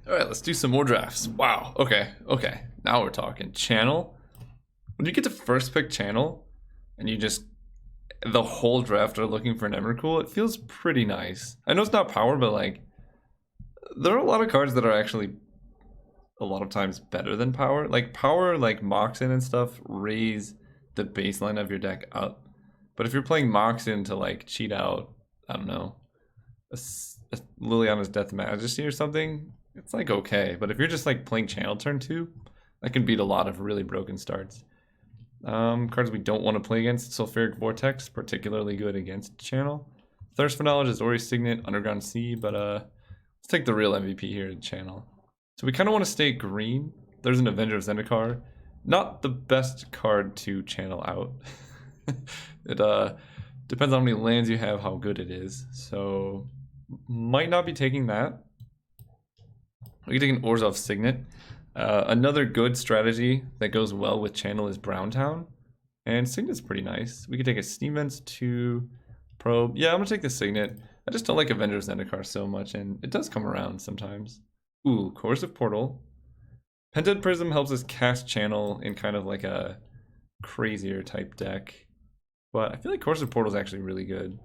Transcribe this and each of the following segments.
All right, let's do some more drafts. Wow. Okay. Now we're talking. Channel. When you get to first pick channel, and you just the whole draft are looking for an Emrakul, it feels pretty nice. I know it's not power, but like there are a lot of cards that are actually a lot of times better than power. Like power, like Moxen and stuff, raise the baseline of your deck up. But if you're playing Moxen to like cheat out, I don't know, a Liliana's Death Majesty or something, it's like okay. But if you're just like playing channel turn 2, that can beat a lot of really broken starts. Cards we don't want to play against: Sulfuric Vortex, particularly good against channel. Thirst for Knowledge is Ori Signet, Underground Sea, but let's take the real MVP here at channel. So we kind of want to stay green. There's an Avenger of Zendikar. Not the best card to channel out. It depends on how many lands you have, how good it is. So might not be taking that. We can take an Orzhov Signet. Another good strategy that goes well with channel is Browntown. And Signet's pretty nice. We could take a Steam Vents to Probe. Yeah, I'm gonna take the Signet. I just don't like Avenger of Zendikar so much, and it does come around sometimes. Ooh, Coercive Portal. Pented Prism helps us cast channel in kind of like a crazier type deck. But I feel like Coercive Portal is actually really good.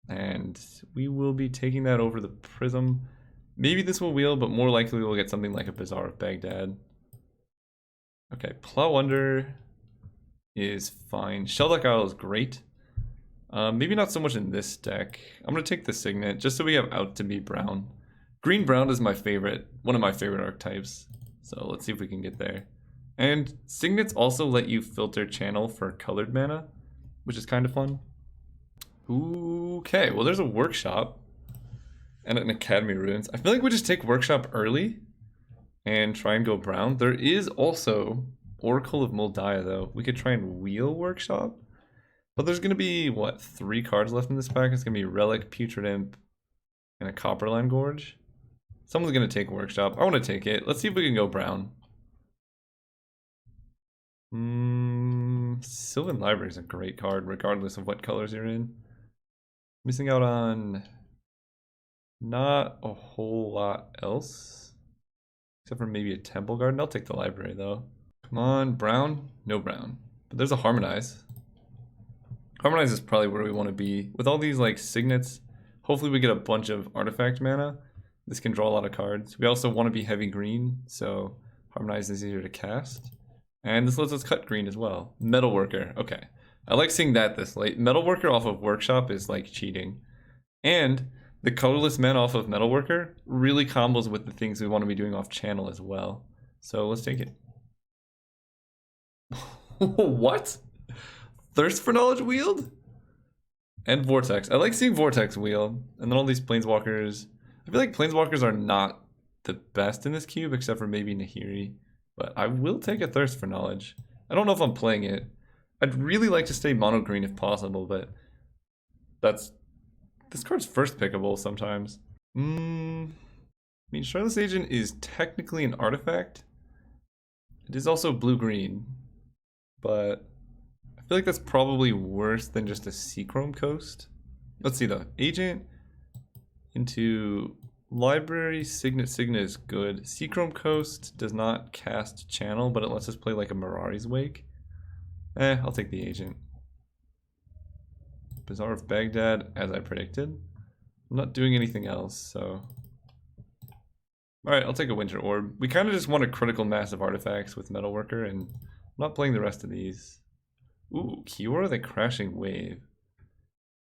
And we will be taking that over the Prism. Maybe this will wheel, but more likely we'll get something like a Bazaar of Baghdad. Okay, Plow Under is fine. Shelduck Isle is great. Maybe not so much in this deck. I'm going to take the Signet just so we have out to be brown. Green-brown is my favorite, one of my favorite archetypes. So let's see if we can get there. And Signets also let you filter channel for colored mana, which is kind of fun. Okay, well there's a Workshop and an Academy Ruins. I feel like we just take Workshop early and try and go brown. There is also Oracle of Moldiah though. We could try and wheel Workshop. But there's going to be, what, 3 cards left in this pack? It's going to be Relic, Putrid Imp, and a Copperline Gorge. Someone's going to take Workshop. I want to take it. Let's see if we can go brown. Sylvan Library is a great card, regardless of what colors you're in. Missing out on not a whole lot else. Except for maybe a Temple Garden. I'll take the library, though. Come on, brown? No brown. But there's a Harmonize. Harmonize is probably where we want to be. With all these, like, Signets, hopefully we get a bunch of artifact mana. This can draw a lot of cards. We also want to be heavy green, so Harmonize is easier to cast. And this lets us cut green as well. Metalworker, okay. I like seeing that this late. Metalworker off of Workshop is like cheating. And the colorless mana off of Metalworker really combos with the things we want to be doing off channel as well. So let's take it. What? Thirst for Knowledge wheeled? And Vortex. I like seeing Vortex wheeled. And then all these Planeswalkers. I feel like Planeswalkers are not the best in this cube, except for maybe Nahiri. But I will take a Thirst for Knowledge. I don't know if I'm playing it. I'd really like to stay mono green if possible, but this card's first pickable sometimes. I mean, Shardless Agent is technically an artifact. It is also blue-green, but I feel like that's probably worse than just a Seachrome Coast. Let's see though. Agent into Library, Signet is good. Seachrome Coast does not cast channel, but it lets us play like a Mirari's Wake. I'll take the Agent. Bazaar of Baghdad, as I predicted. I'm not doing anything else, so... Alright, I'll take a Winter Orb. We kind of just want a critical mass of artifacts with Metalworker, and I'm not playing the rest of these. Ooh, Kiora the Crashing Wave.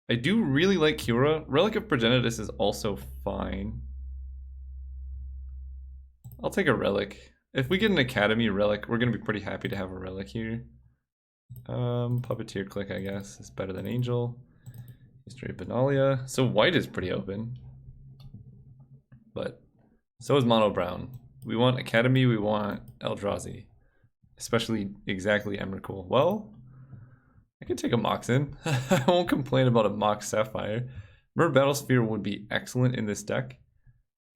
I do really like Kiora. Relic of Progenitus is also fine. I'll take a Relic. If we get an Academy Relic, we're going to be pretty happy to have a Relic here. Puppeteer Click, I guess, is better than Angel. History of Benalia. So white is pretty open. But so is Mono Brown. We want Academy, we want Eldrazi. Especially exactly Emrakul. Well, I can take a Moxen. I won't complain about a Mox Sapphire. Mer Battlesphere would be excellent in this deck.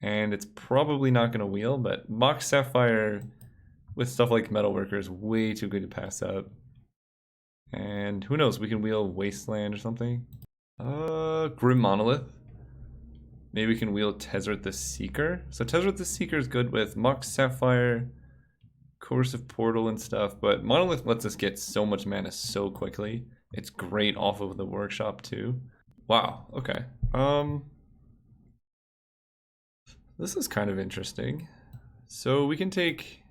And it's probably not going to wheel, but Mox Sapphire with stuff like Metalworker is way too good to pass up. And who knows, we can wheel Wasteland or something. Grim Monolith. Maybe we can wheel Tezzeret the Seeker. So Tezzeret the Seeker is good with Mox Sapphire, Coercive Portal and stuff, but Monolith lets us get so much mana so quickly. It's great off of the Workshop too. Wow, okay. This is kind of interesting. So we can take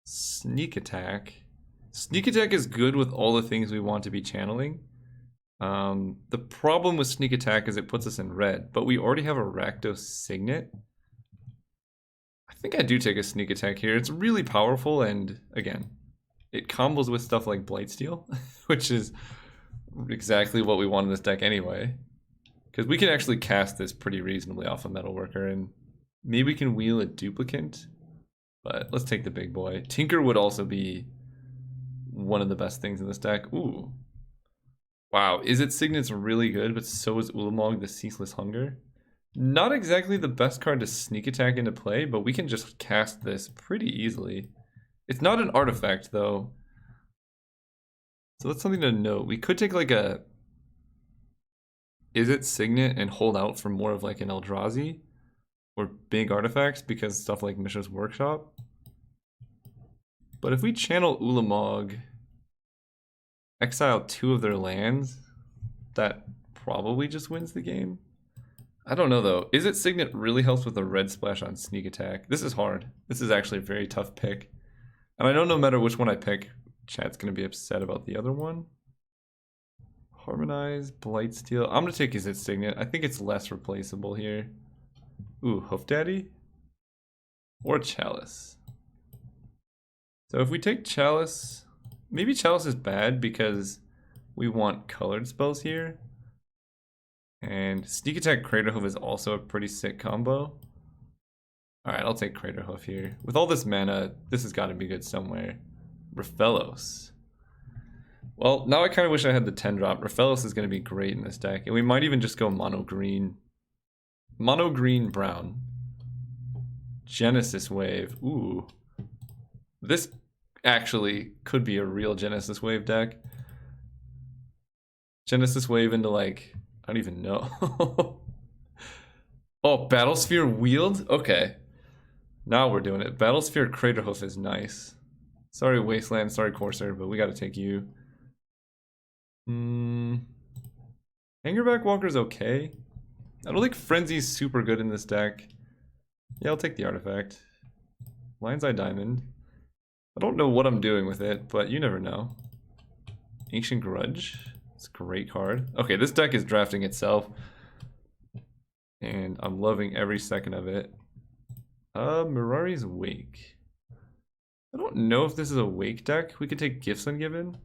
Sneak Attack. Sneak Attack is good with all the things we want to be channeling. The problem with Sneak Attack is it puts us in red, but we already have a Rakdos Signet. I think I do take a Sneak Attack here. It's really powerful, and again, it combos with stuff like Blightsteel, which is exactly what we want in this deck anyway. Because we can actually cast this pretty reasonably off a Metalworker, and maybe we can wheel a Duplicant, but let's take the big boy. Tinker would also be one of the best things in this deck. Ooh. Wow, Izzet Signet's really good, but so is Ulamog the Ceaseless Hunger. Not exactly the best card to Sneak Attack into play, but we can just cast this pretty easily. It's not an artifact, though. So that's something to note. We could take like a Izzet Signet and hold out for more of like an Eldrazi or big artifacts because stuff like Mishra's Workshop. But if we channel Ulamog, exile 2 of their lands, that probably just wins the game. I don't know though. Izzet Signet really helps with a red splash on Sneak Attack. This is hard. This is actually a very tough pick. And I know no matter which one I pick, chat's going to be upset about the other one. Harmonize, Blightsteel. I'm going to take Izzet Signet. I think it's less replaceable here. Ooh, Hoof Daddy? Or Chalice. So if we take Chalice, maybe Chalice is bad because we want colored spells here. And Sneak Attack Craterhoof is also a pretty sick combo. Alright, I'll take Craterhoof here. With all this mana, this has got to be good somewhere. Raphelos. Well, now I kind of wish I had the 10 drop. Raphelos is going to be great in this deck. And we might even just go mono green. Mono green brown. Genesis Wave. Ooh. This actually could be a real Genesis Wave deck. Genesis Wave into like, I don't even know. Oh, Battlesphere Wield? Okay. Now we're doing it. Battlesphere Craterhoof is nice. Sorry Wasteland, sorry Corsair, but we gotta take you. Angerback Walker's okay. I don't think Frenzy's super good in this deck. Yeah, I'll take the artifact. Lion's Eye Diamond. I don't know what I'm doing with it, but you never know. Ancient Grudge. It's a great card. Okay, this deck is drafting itself. And I'm loving every second of it. Mirari's Wake. I don't know if this is a Wake deck. We could take Gifts Ungiven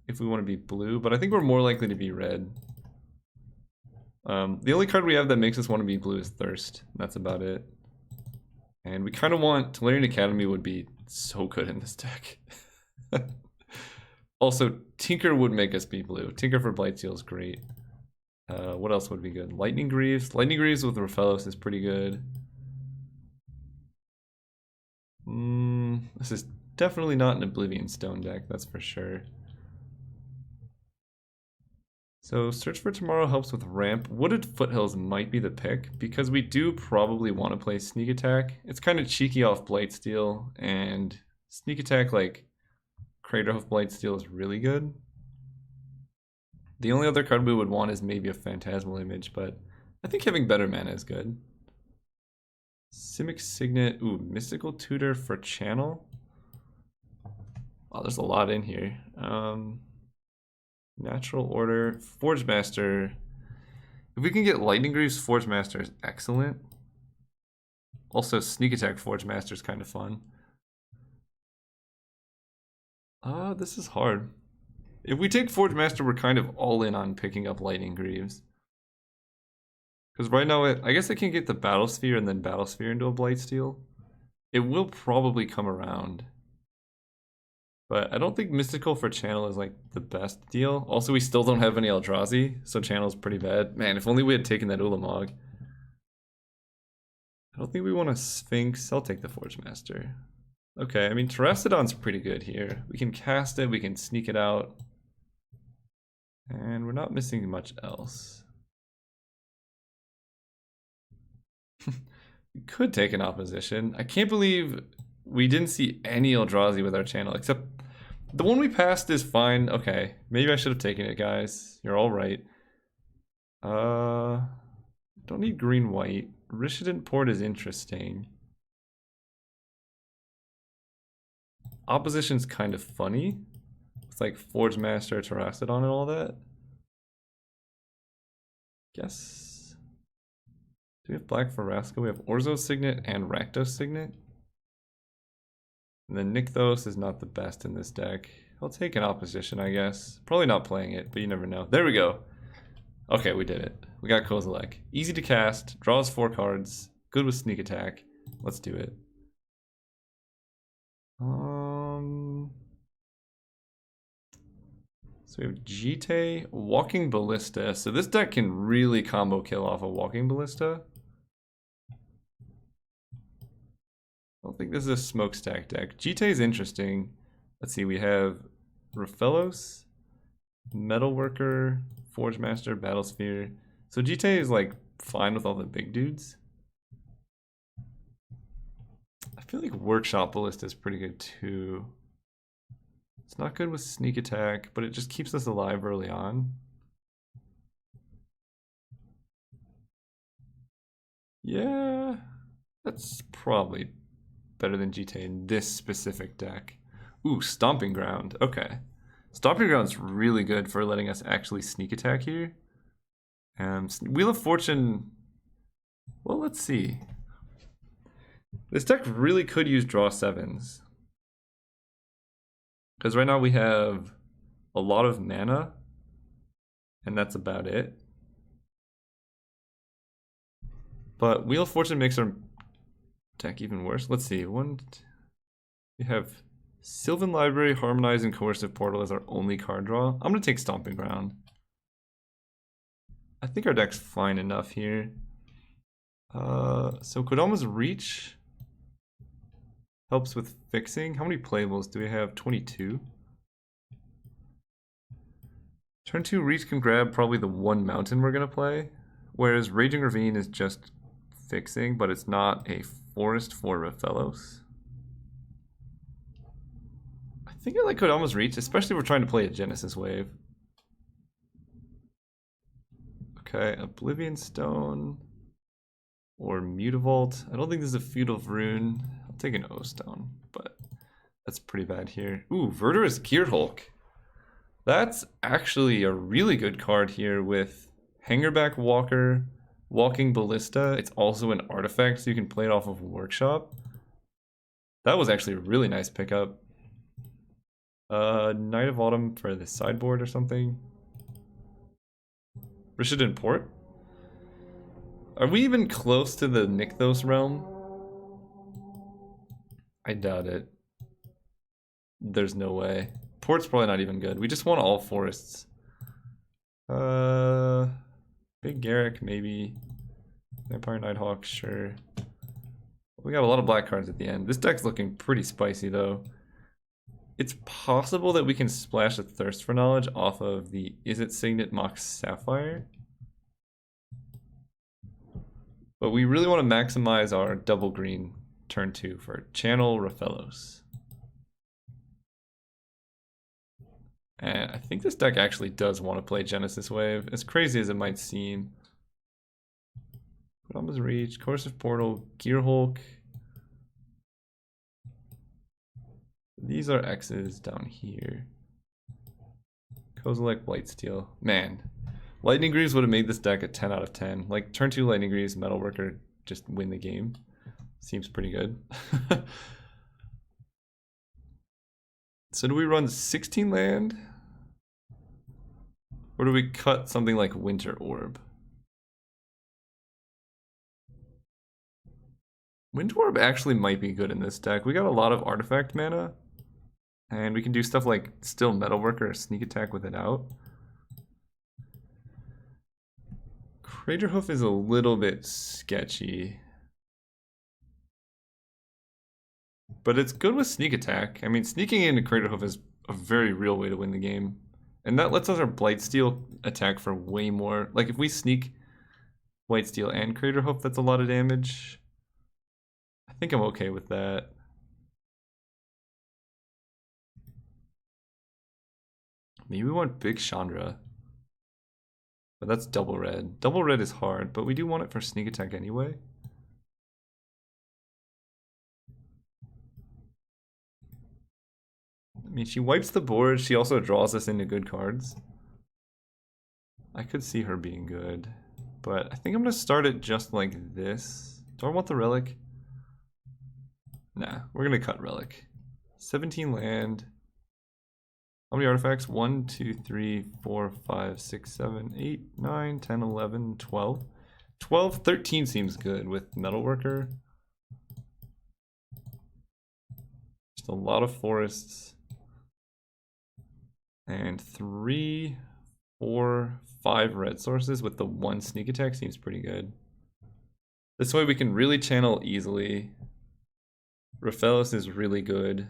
if we want to be blue, but I think we're more likely to be red. The only card we have that makes us want to be blue is Thirst. That's about it. And we kind of want Tolarian Academy would be so good in this deck. Also, Tinker would make us be blue. Tinker for Blightsteel is great. What else would be good? Lightning Greaves. Lightning Greaves with Raphelos is pretty good. This is definitely not an Oblivion Stone deck, that's for sure. So Search for Tomorrow helps with ramp. Wooded Foothills might be the pick because we do probably want to play Sneak Attack. It's kind of cheeky off Blightsteel, and Sneak Attack like Craterhoof Blightsteel is really good. The only other card we would want is maybe a Phantasmal Image, but I think having better mana is good. Simic Signet, ooh, Mystical Tutor for Channel. Wow, there's a lot in here. Natural Order, Forge Master. If we can get Lightning Greaves, Forge Master is excellent. Also, Sneak Attack Forge Master is kind of fun. This is hard. If we take Forge Master, we're kind of all in on picking up Lightning Greaves. Because right now, I guess I can get the Battlesphere and then Battlesphere into a Blightsteel. It will probably come around. But I don't think Mystical for Channel is like the best deal. Also, we still don't have any Eldrazi, so Channel's pretty bad. Man, if only we had taken that Ulamog. I don't think we want a Sphinx. I'll take the Forge Master. Okay, I mean, Terastodon's pretty good here. We can cast it, we can sneak it out. And we're not missing much else. We could take an opposition. I can't believe we didn't see any Eldrazi with our channel, except the one we passed is fine. Okay, maybe I should have taken it, guys. You're all right. Don't need green-white. Rishident Port is interesting. Opposition's kind of funny. It's like Forge Master, Terrastodon, and all that. Guess. Do we have Black for Rascal? We have Orzo Signet and Rakdos Signet. And then Nykthos is not the best in this deck. I'll take an opposition, I guess. Probably not playing it, but you never know. There we go. Okay, we did it. We got Kozilek. Easy to cast, draws 4 cards, good with sneak attack. Let's do it. So we have Jite, Walking Ballista. So this deck can really combo kill off a Walking Ballista. I don't think this is a smokestack deck. Jite is interesting. Let's see, we have Raphelos, Metalworker, Forge Master, Battlesphere. So Jite is like fine with all the big dudes. I feel like Workshop Ballista is pretty good too. It's not good with sneak attack, but it just keeps us alive early on. Yeah, that's probably better than Jite in this specific deck. Ooh, Stomping Ground. Okay. Stomping Ground's really good for letting us actually sneak attack here. Wheel of Fortune, well, let's see. This deck really could use draw 7s. Because right now we have a lot of mana, and that's about it. But Wheel of Fortune makes our deck even worse. Let's see. We have Sylvan Library, Harmonize, and Coercive Portal as our only card draw. I'm going to take Stomping Ground. I think our deck's fine enough here. So Kodoma's Reach helps with fixing. How many playables do we have? 22. Turn 2 Reach can grab probably the one mountain we're going to play. Whereas Raging Ravine is just fixing, but it's not a forest for Raphelos. I think I like Kodoma's Reach, especially if we're trying to play a Genesis Wave. Okay, Oblivion Stone or Mutavault. I don't think this is a Feudal Rune. I'll take an O Stone, but that's pretty bad here. Ooh, Verdurous Gearhulk. That's actually a really good card here with Hangerback Walker, Walking Ballista. It's also an artifact, so you can play it off of Workshop. That was actually a really nice pickup. Night of Autumn for the sideboard or something. Rishident Port? Are we even close to the Nykthos realm? I doubt it. There's no way. Port's probably not even good. We just want all forests. Big Garrick, maybe. Vampire Nighthawk, sure. We got a lot of black cards at the end. This deck's looking pretty spicy, though. It's possible that we can splash a Thirst for Knowledge off of the Izzet Signet Mox Sapphire. But we really want to maximize our double green turn 2 for Channel Raphelos. And I think this deck actually does want to play Genesis Wave, as crazy as it might seem. Kodoma's Reach, Coercive Portal, Gearhulk. These are X's down here. Kozilek, Blightsteel. Man, Lightning Greaves would have made this deck a 10 out of 10. Like, turn 2 Lightning Greaves, Metalworker, just win the game. Seems pretty good. So do we run 16 land? Or do we cut something like Winter Orb? Winter Orb actually might be good in this deck. We got a lot of artifact mana. And we can do stuff like Still Metalworker or Sneak Attack with it out. Craterhoof is a little bit sketchy. But it's good with Sneak Attack. I mean, sneaking into Craterhoof is a very real way to win the game. And that lets us our Blightsteel attack for way more. Like, if we sneak White Steel and Crater Hoof, that's a lot of damage. I think I'm okay with that. Maybe we want Big Chandra. But that's double red. Double red is hard, but we do want it for sneak attack anyway. I mean, she wipes the board. She also draws us into good cards. I could see her being good, but I think I'm going to start it just like this. Do I want the relic? Nah, we're going to cut relic. 17 land. How many artifacts? 1, 2, 3, 4, 5, 6, 7, 8, 9, 10, 11, 12. 12, 13 seems good with Metalworker. Just a lot of forests. And 3, 4, 5 red sources with the 1 sneak attack seems pretty good. This way we can really channel easily. Raphaelis is really good.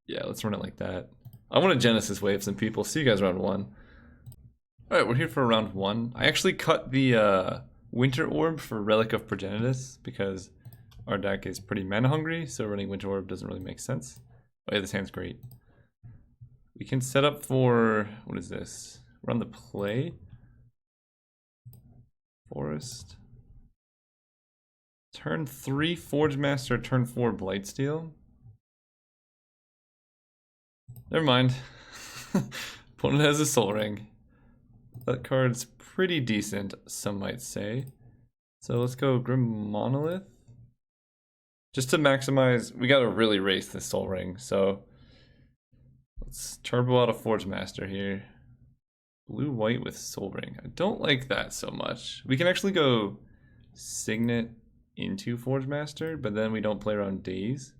Yeah, let's run it like that. I want to Genesis wave some people. See you guys round 1. Alright, we're here for round 1. I actually cut the Winter Orb for Relic of Progenitus because our deck is pretty mana hungry, so running Winter Orb doesn't really make sense. Oh yeah, this hand's great. We can set up for, what is this? Run the play. Forest. Turn 3 Forge Master, turn 4 Blightsteel. Never mind. Opponent has a Soul Ring. That card's pretty decent, some might say. So let's go Grim Monolith. Just to maximize, we gotta really race this Soul Ring, so let's turbo out a Forge Master here. Blue-white with Soul Ring. I don't like that so much. We can actually go Signet into Forge Master, but then we don't play around Daze.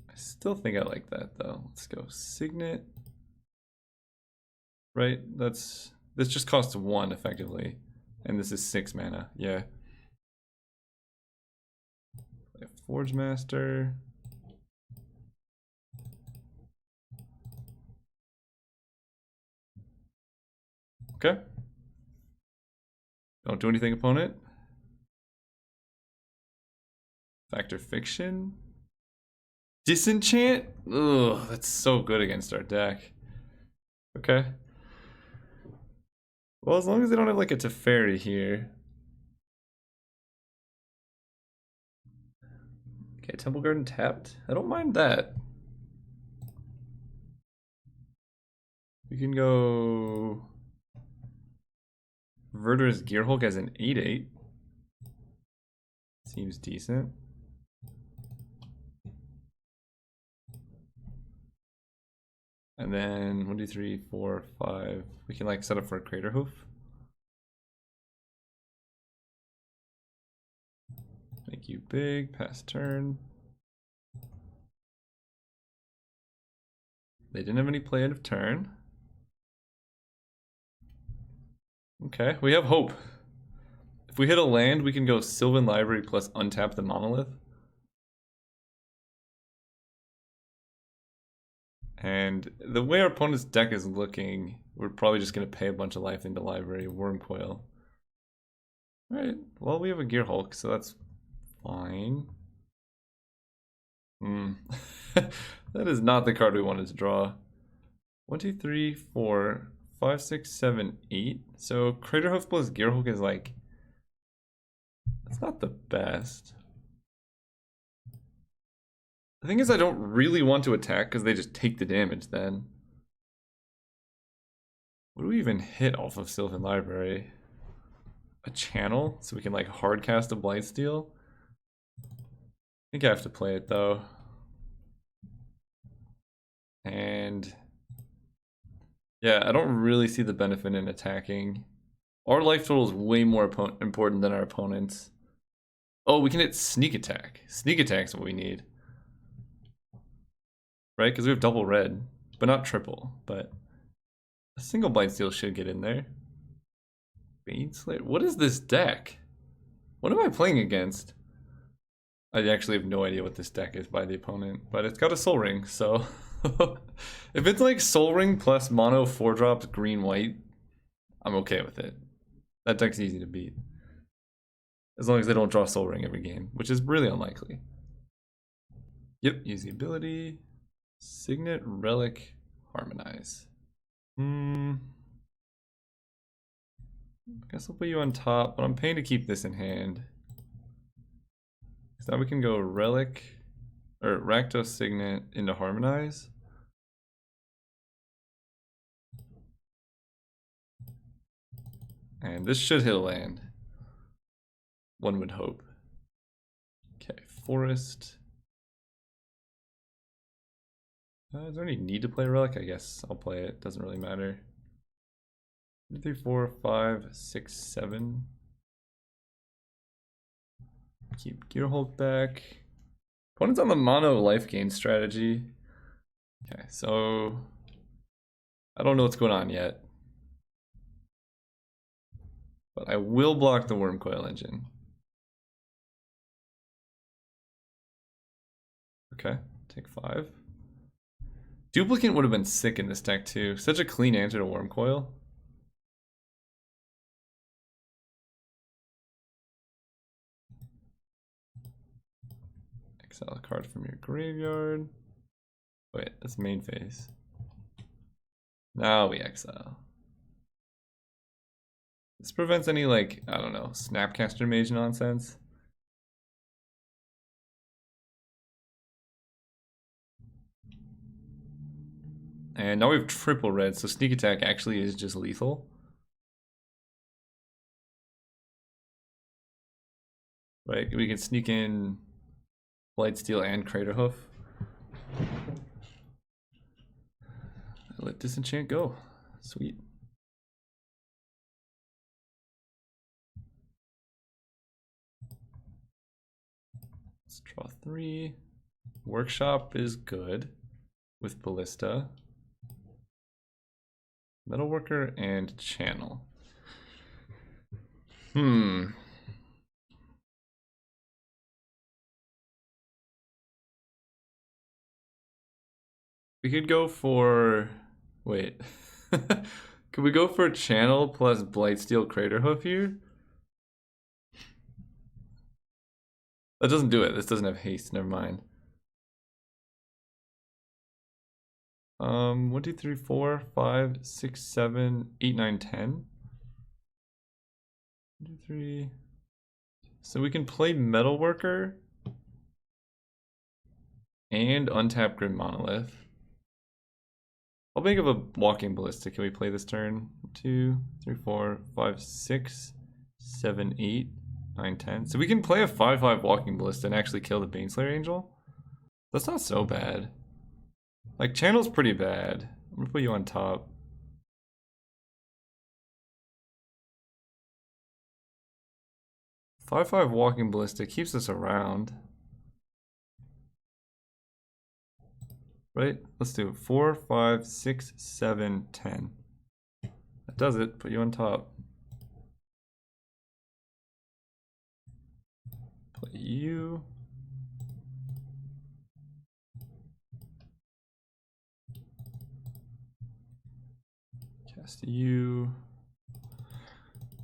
I still think I like that though. Let's go Signet. Right, this just costs 1 effectively. And this is 6 mana, yeah. Forge Master. Okay. Don't do anything, opponent. Factor Fiction. Disenchant? Ugh, that's so good against our deck. Okay. Well, as long as they don't have like a Teferi here. Okay, Temple Garden tapped. I don't mind that. We can go Verdur's Gearhulk as an 8/8. Seems decent. And then 1, 2, 3, 4, 5. We can like set up for a Crater Hoof. Make you big, pass turn. They didn't have any play out of turn. Okay, we have hope. If we hit a land, we can go Sylvan Library plus untap the Monolith. And the way our opponent's deck is looking, we're probably just going to pay a bunch of life into Library, Wormcoil. Alright, well we have a Gearhulk, so that's fine. That is not the card we wanted to draw. 1, 2, 3, 4, 5, 6, 7, 8. So Craterhoof plus Gearhulk is like, that's not the best. The thing is I don't really want to attack because they just take the damage then. What do we even hit off of Sylvan Library? A channel? So we can like hard cast a Blightsteel? I think I have to play it though. And yeah, I don't really see the benefit in attacking. Our life total is way more important than our opponent's. Oh, we can hit sneak attack. Sneak attack's what we need. Right? Because we have double red, but not triple. But a single Blightsteel should get in there. Baneslayer? What is this deck? What am I playing against? I actually have no idea what this deck is by the opponent, but it's got a Soul Ring, so if it's like Soul Ring plus mono 4 drops green white, I'm okay with it. That deck's easy to beat. As long as they don't draw Soul Ring every game, which is really unlikely. Yep, use the ability. Signet, Relic, Harmonize. I guess I'll put you on top, but I'm paying to keep this in hand. So now we can go Relic, or Rakdos Signet into Harmonize. And this should hit a land. One would hope. Okay, Forest. Is there any need to play Relic? I guess I'll play it. Doesn't really matter. 2, 3, 4, 5, 6, 7. Keep Gearhold back. Opponent's on the mono life gain strategy. Okay, so I don't know what's going on yet. But I will block the Wormcoil Engine. Okay, take 5. Duplicate would have been sick in this deck too. Such a clean answer to Wormcoil. Exile a card from your graveyard. Wait, that's main phase. Now we exile. This prevents any, like, I don't know, Snapcaster Mage nonsense. And now we have triple red, so sneak attack actually is just lethal. Right, we can sneak in Blightsteel and Craterhoof. Let Disenchant go. Sweet. Let's draw 3. Workshop is good with Ballista. Metalworker and Channel. We could go for... Wait. Could we go for Channel plus Blightsteel Craterhoof here? That doesn't do it. This doesn't have haste. Never mind. 1, 2, 3, 4, 5, 6, 7, 8, 9, 10. 1, 2, 3. So we can play Metalworker and untap Grim Monolith. How big of a Walking Ballista can we play this turn? 2, 3, 4, 5, 6, 7, 8, 9, 10. So we can play a 5/5 Walking Ballista and actually kill the Baneslayer Angel? That's not so bad. Like, Channel's pretty bad. I'm gonna put you on top. Five Walking Ballista keeps us around. Right? Let's do 4, 5, 6, 7, 10. That does it. Put you on top. Play you. Cast you.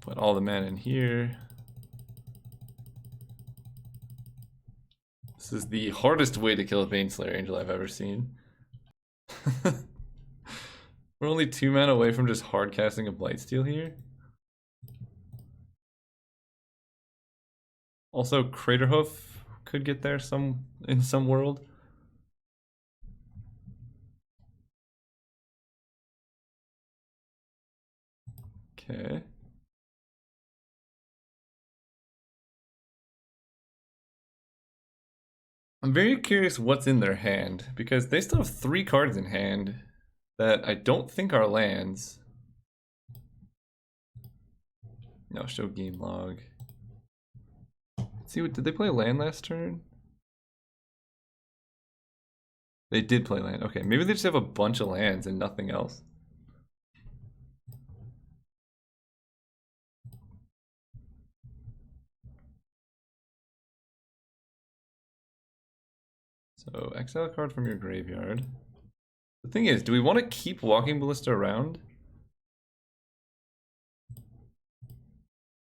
Put all the mana in here. This is the hardest way to kill a Baneslayer Angel I've ever seen. We're only 2 mana away from just hard casting a Blightsteel here. Also, Craterhoof could get there in some world. Okay. I'm very curious what's in their hand, because they still have 3 cards in hand that I don't think are lands. No, show game log. Let's see, did they play land last turn? They did play land. Okay, maybe they just have a bunch of lands and nothing else. So, exile a card from your graveyard. The thing is, do we want to keep Walking Ballista around?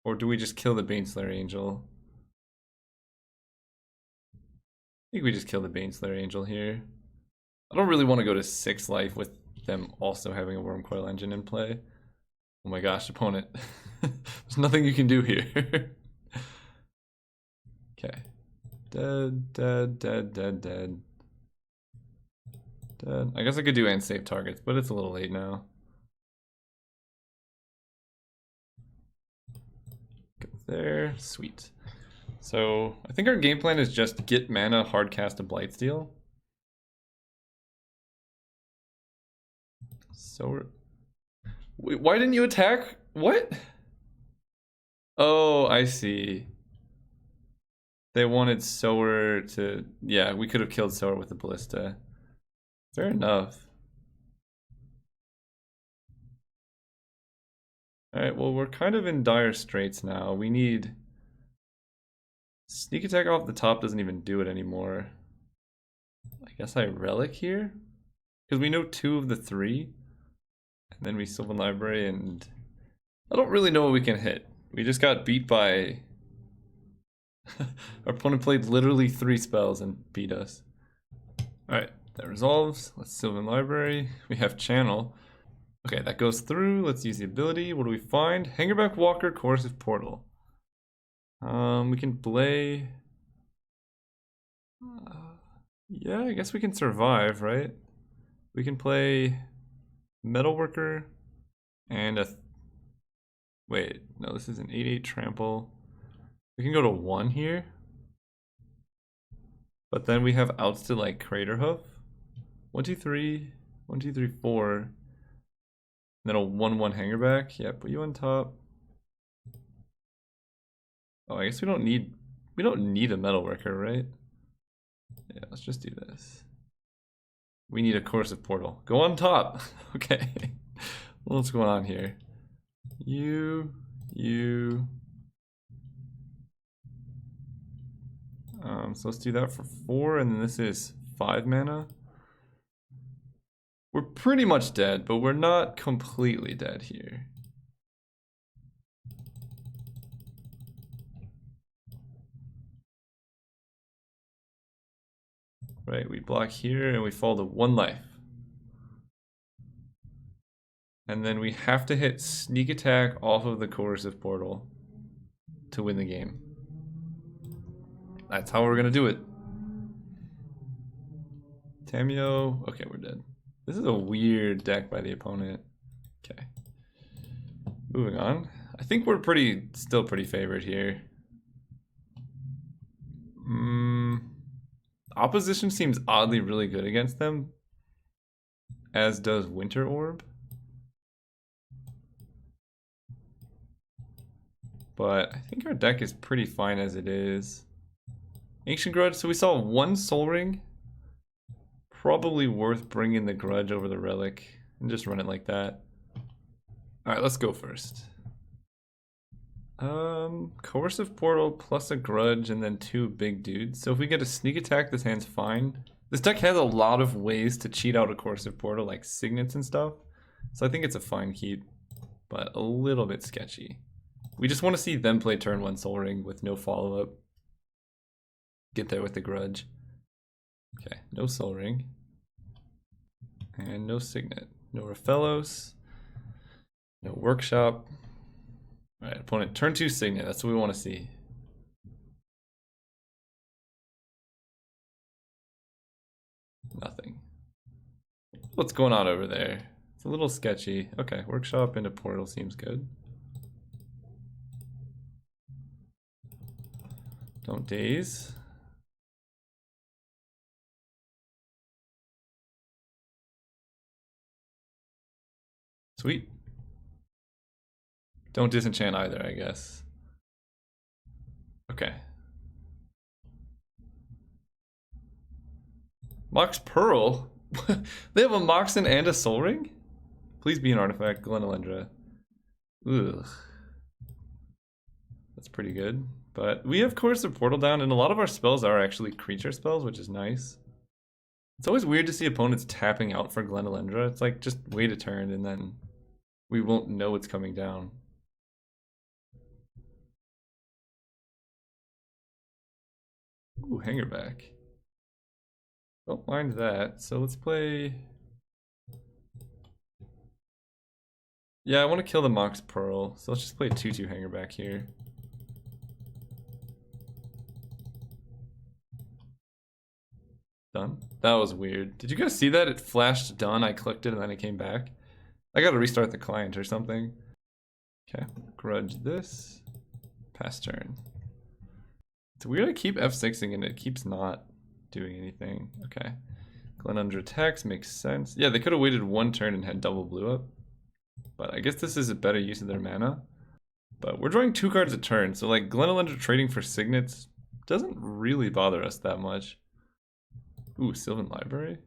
Or do we just kill the Baneslayer Angel? I think we just kill the Baneslayer Angel here. I don't really want to go to 6 life with them also having a Wormcoil Engine in play. Oh my gosh, opponent. There's nothing you can do here. Okay. Dead, dead, dead, dead, dead. Dead. I guess I could do and save targets, but it's a little late now. Go there. Sweet. So I think our game plan is just get mana, hard cast a Blightsteel. So wait, why didn't you attack? What? Oh, I see. They wanted Sower to... Yeah, we could have killed Sower with the Ballista. Fair enough. Alright, well, we're kind of in dire straits now. We need... Sneak attack off the top doesn't even do it anymore. I guess I Relic here? Because we know 2 of the 3. And then we Sylvan Library, and... I don't really know what we can hit. We just got beat by... Our opponent played literally 3 spells and beat us. Alright, that resolves. Let's Sylvan Library. We have Channel. Okay, that goes through. Let's use the ability. What do we find? Hangerback Walker, Coercive Portal. We can play... yeah, I guess we can survive, right? We can play Metalworker and a... Wait, no, this is an 8/8 trample. We can go to 1 here. But then we have outs to like Crater Hoof. 1, 2, 3. 1, 2, 3, 4. And then a 1/1 Hangerback. Yeah, put you on top. Oh, I guess we don't need a Metalworker, right? Yeah, let's just do this. We need a Coercive Portal. Go on top. Okay. What's going on here? You. So let's do that for 4, and then this is 5 mana. We're pretty much dead, but we're not completely dead here. Right, we block here and we fall to 1 life. And then we have to hit Sneak Attack off of the Coercive Portal to win the game. That's how we're gonna do it. Tamio, okay, we're dead. This is a weird deck by the opponent. Okay. Moving on. I think we're still pretty favored here. Opposition seems oddly really good against them, as does Winter Orb. But I think our deck is pretty fine as it is. Ancient Grudge, so we saw 1 Soul Ring. Probably worth bringing the Grudge over the Relic and just run it like that. Alright, let's go first. Coercive Portal plus a Grudge and then 2 big dudes. So if we get a Sneak Attack, this hand's fine. This deck has a lot of ways to cheat out a Coercive Portal, like Signets and stuff. So I think it's a fine keep, but a little bit sketchy. We just want to see them play turn 1 Soul Ring with no follow-up. Get there with the Grudge. Okay, no Soul Ring. And no Signet. No Raphellos. No Workshop. Alright, opponent, turn 2 Signet. That's what we want to see. Nothing. What's going on over there? It's a little sketchy. Okay, Workshop into Portal seems good. Don't daze. Sweet. Don't disenchant either, I guess. Okay. Mox Pearl? They have a Moxen and a Soul Ring? Please be an artifact, Glenelendra. Ugh. That's pretty good. But we have Coercive Portal down, and a lot of our spells are actually creature spells, which is nice. It's always weird to see opponents tapping out for Glenelendra. It's like, just wait a turn, and then we won't know it's coming down. Ooh, hanger back. Don't mind that. So let's play. Yeah, I want to kill the Mox Pearl. So let's just play 2/2 hanger back here. Done. That was weird. Did you guys see that? It flashed done. I clicked it and then it came back. I gotta restart the client or something. Okay, grudge this. Pass turn. It's weird I keep F6ing and it keeps not doing anything. Okay. Glen under attacks makes sense. Yeah, they could have waited one turn and had double blue up. But I guess this is a better use of their mana. But we're drawing 2 cards a turn, so like Glenelender trading for signets doesn't really bother us that much. Ooh, Sylvan Library?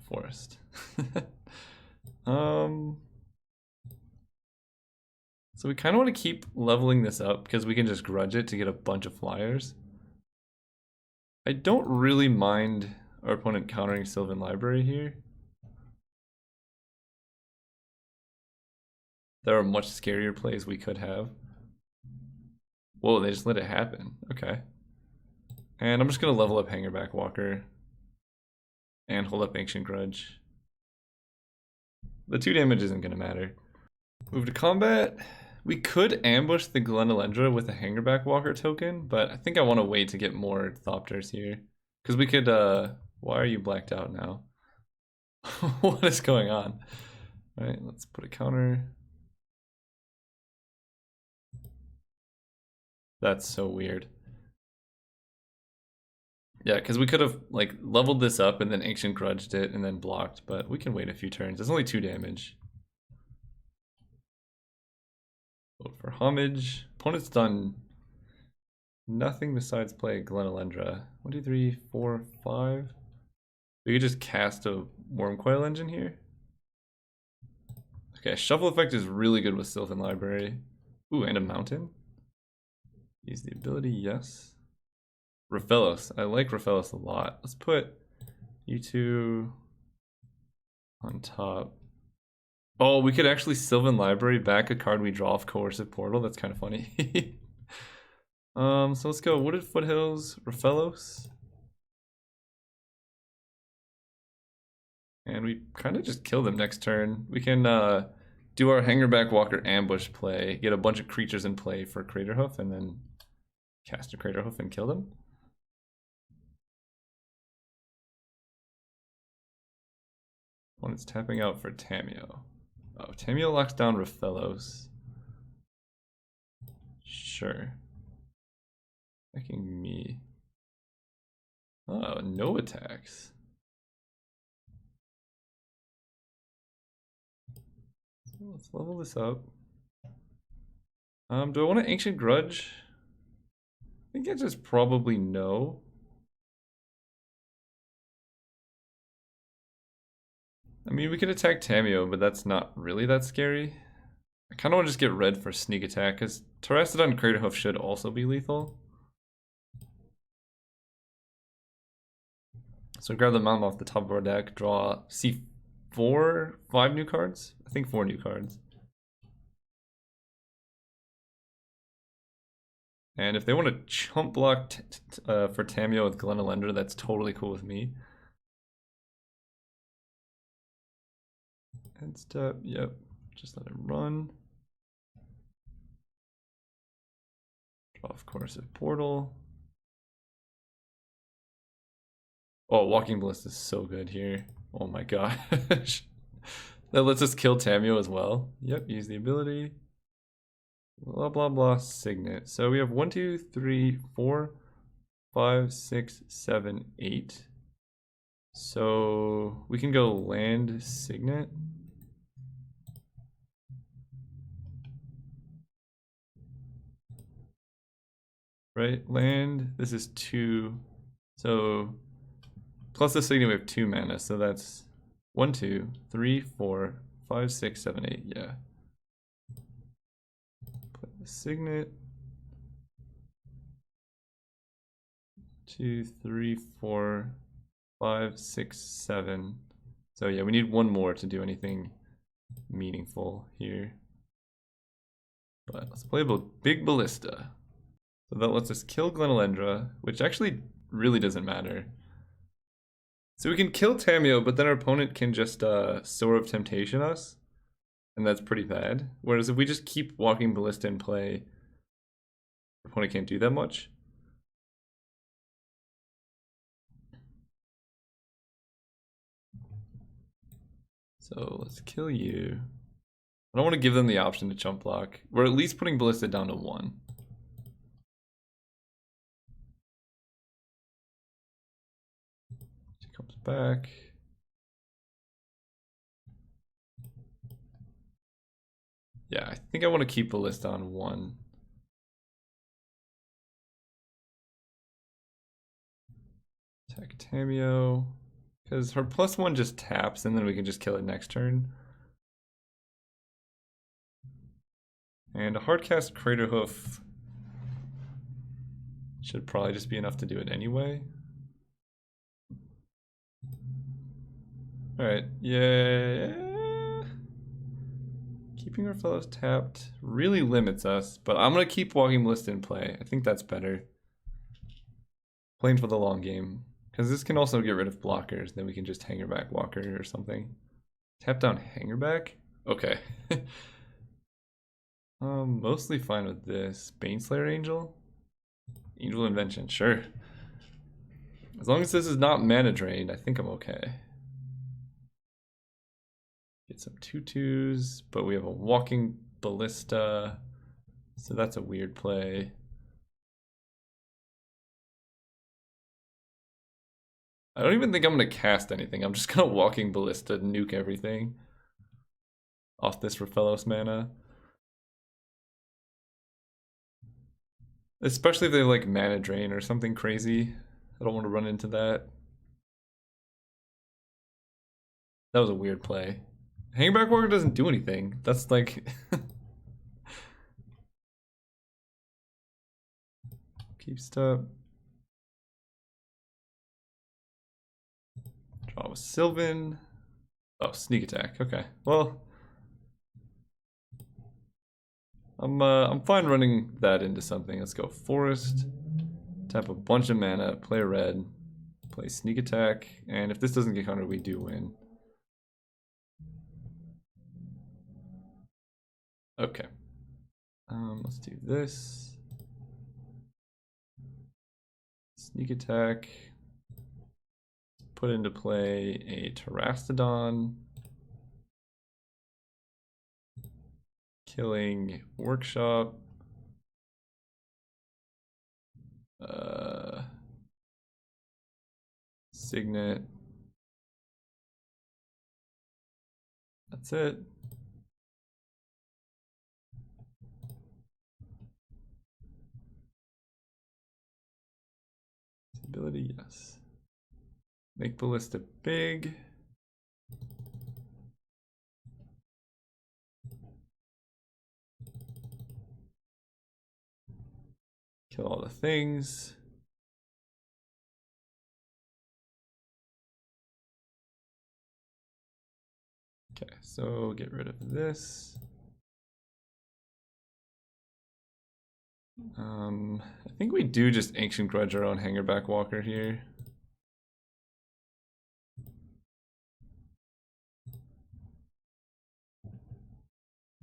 Forest. So we kind of want to keep leveling this up because we can just grudge it to get a bunch of flyers. I don't really mind our opponent countering Sylvan Library here. There are much scarier plays we could have. Whoa, they just let it happen. Okay. And I'm just going to level up Hangerback Walker and hold up Ancient Grudge. The 2 damage isn't going to matter. Move to combat. We could ambush the Glenelendra with a Hangerback Walker token, but I think I want to wait to get more Thopters here. Because we could, why are you blacked out now? What is going on? Alright, let's put a counter. That's so weird. Yeah, because we could have like leveled this up and then Ancient Grudged it and then blocked, but we can wait a few turns. It's only 2 damage. Vote for Homage. Opponent's done nothing besides play Glenelendra. 1, 2, 3, 4, 5. We could just cast a Wormcoil Engine here. Okay, Shuffle Effect is really good with Sylvan Library. Ooh, and a Mountain. Use the ability, yes. Raphelos. I like Raphelos a lot. Let's put you 2 on top. Oh, we could actually Sylvan Library back a card we draw off Coercive Portal. That's kind of funny. So let's go Wooded Foothills, Raphelos. And we kind of just kill them next turn. We can do our Hangerback Walker ambush play, get a bunch of creatures in play for Craterhoof, and then cast a Craterhoof and kill them. When it's tapping out for Tamiyo. Oh, Tamiyo locks down Raphelos. Sure. Attacking me. Oh, no attacks. So let's level this up. Do I want an Ancient Grudge? I think it's just probably no. I mean, we could attack Tamiyo, but that's not really that scary. I kind of want to just get red for sneak attack, because Terrastodon Craterhoof should also be lethal. So grab the mountain off the top of our deck, draw, see 5 new cards? I think 4 new cards. And if they want to chump block for Tamiyo with Glenelender, that's totally cool with me. End step, yep. Just let it run. Draw off Coercive Portal. Oh, Walking Ballista is so good here. Oh my gosh. That lets us kill Tamiyo as well. Yep, use the ability. Blah, blah, blah, Signet. So we have 1, 2, 3, 4, 5, 6, 7, 8. So we can go land Signet. Right, land, this is 2. So plus the Signet we have 2 mana, so that's 1, 2, 3, 4, 5, 6, 7, 8, yeah. Play the Signet. 2, 3, 4, 5, 6, 7. So yeah, we need 1 more to do anything meaningful here. But let's play a big Ballista. So that lets us kill Glenelendra, which actually really doesn't matter. So we can kill Tamio, but then our opponent can just Sword of Temptation us. And that's pretty bad. Whereas if we just keep Walking Ballista in play, our opponent can't do that much. So let's kill you. I don't want to give them the option to chump block. We're at least putting Ballista down to 1. She comes back. Yeah, I think I want to keep Ballista on 1. Attack Tamio. Because her +1 just taps and then we can just kill it next turn. And a hardcast Crater Hoof should probably just be enough to do it anyway. Alright, yeah. Keeping our fellows tapped really limits us, but I'm going to keep Walking Ballista in play. I think that's better. Playing for the long game. Because this can also get rid of blockers, then we can just Hangerback Walker or something. Tap down Hangerback? Okay. Mostly fine with this. Baneslayer Angel? Angel Invention, sure. As long as this is not mana drained, I think I'm okay. Get some 2/2s, but we have a Walking Ballista, so that's a weird play. I don't even think I'm going to cast anything. I'm just going to Walking Ballista, nuke everything off this Raphaelos mana. Especially if they have like mana drain or something crazy. I don't want to run into that. That was a weird play. Hangback Walker doesn't do anything. That's like... Keep step. Draw with Sylvan. Oh, sneak attack. Okay. Well, I'm fine running that into something. Let's go Forest. Tap a bunch of mana, play red, play sneak attack, and if this doesn't get countered, we do win. Okay. Let's do this. Sneak attack. Put into play a Terastodon. Killing Workshop. Signet. That's it. Ability, yes. Make Ballista big. Kill all the things. Okay, so get rid of this. I think we do just Ancient Grudge our own Hangerback Walker here.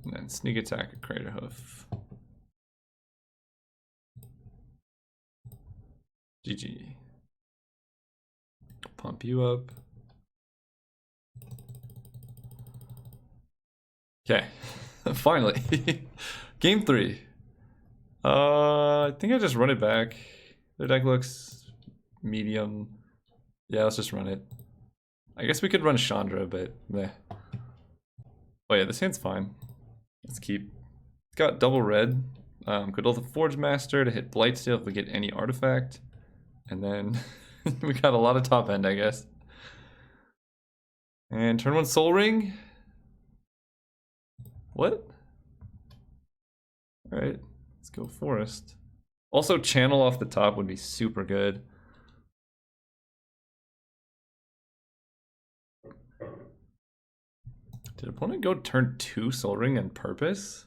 And then sneak attack a Crater Hoof. GG. Pump you up. Okay, finally. Game 3. I think I just run it back. Their deck looks medium. Yeah, let's just run it. I guess we could run Chandra, but meh. Oh yeah, this hand's fine. Let's keep. It's got double red. Could ult the Forge Master to hit Blightsteel if we get any artifact. And then we got a lot of top end, I guess. And turn 1 Soul Ring. What? Alright, let's go Forest. Also, channel off the top would be super good. Did opponent go turn 2 Soul Ring on purpose?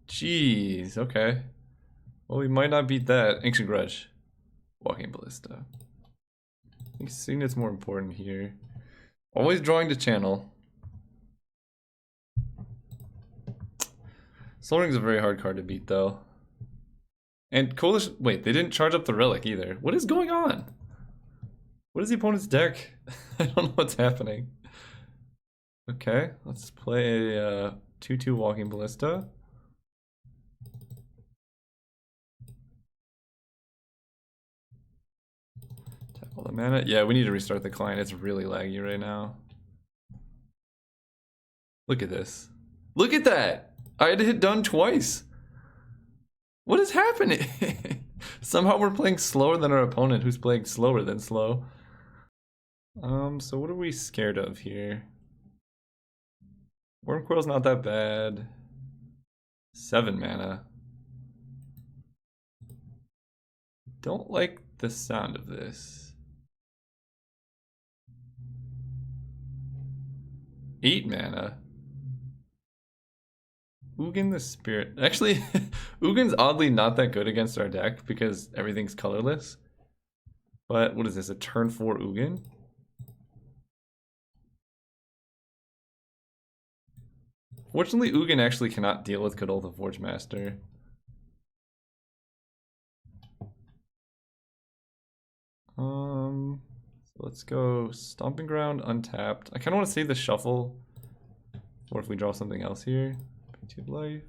Jeez, okay. Well, we might not beat that. Ancient Grudge. Walking Ballista. I think Signet's more important here. Always drawing to channel. Sol Ring's a very hard card to beat, though. And Coalition... Wait, they didn't charge up the Relic either. What is going on? What is the opponent's deck? I don't know what's happening. Okay, let's play a 2-2 Walking Ballista. Tap all the mana. Yeah, we need to restart the client. It's really laggy right now. Look at this. Look at that! I had to hit done twice. What is happening? Somehow we're playing slower than our opponent, who's playing slower than slow. So what are we scared of here? Wormcoil's not that bad. 7 mana. Don't like the sound of this. 8 mana. Ugin the Spirit. Actually, Ugin's oddly not that good against our deck because everything's colorless. But what is this, a turn 4 Ugin? Fortunately, Ugin actually cannot deal with Kadol the Forge Master. So let's go Stomping Ground, untapped. I kind of want to save the shuffle. Or if we draw something else here. Painted Life.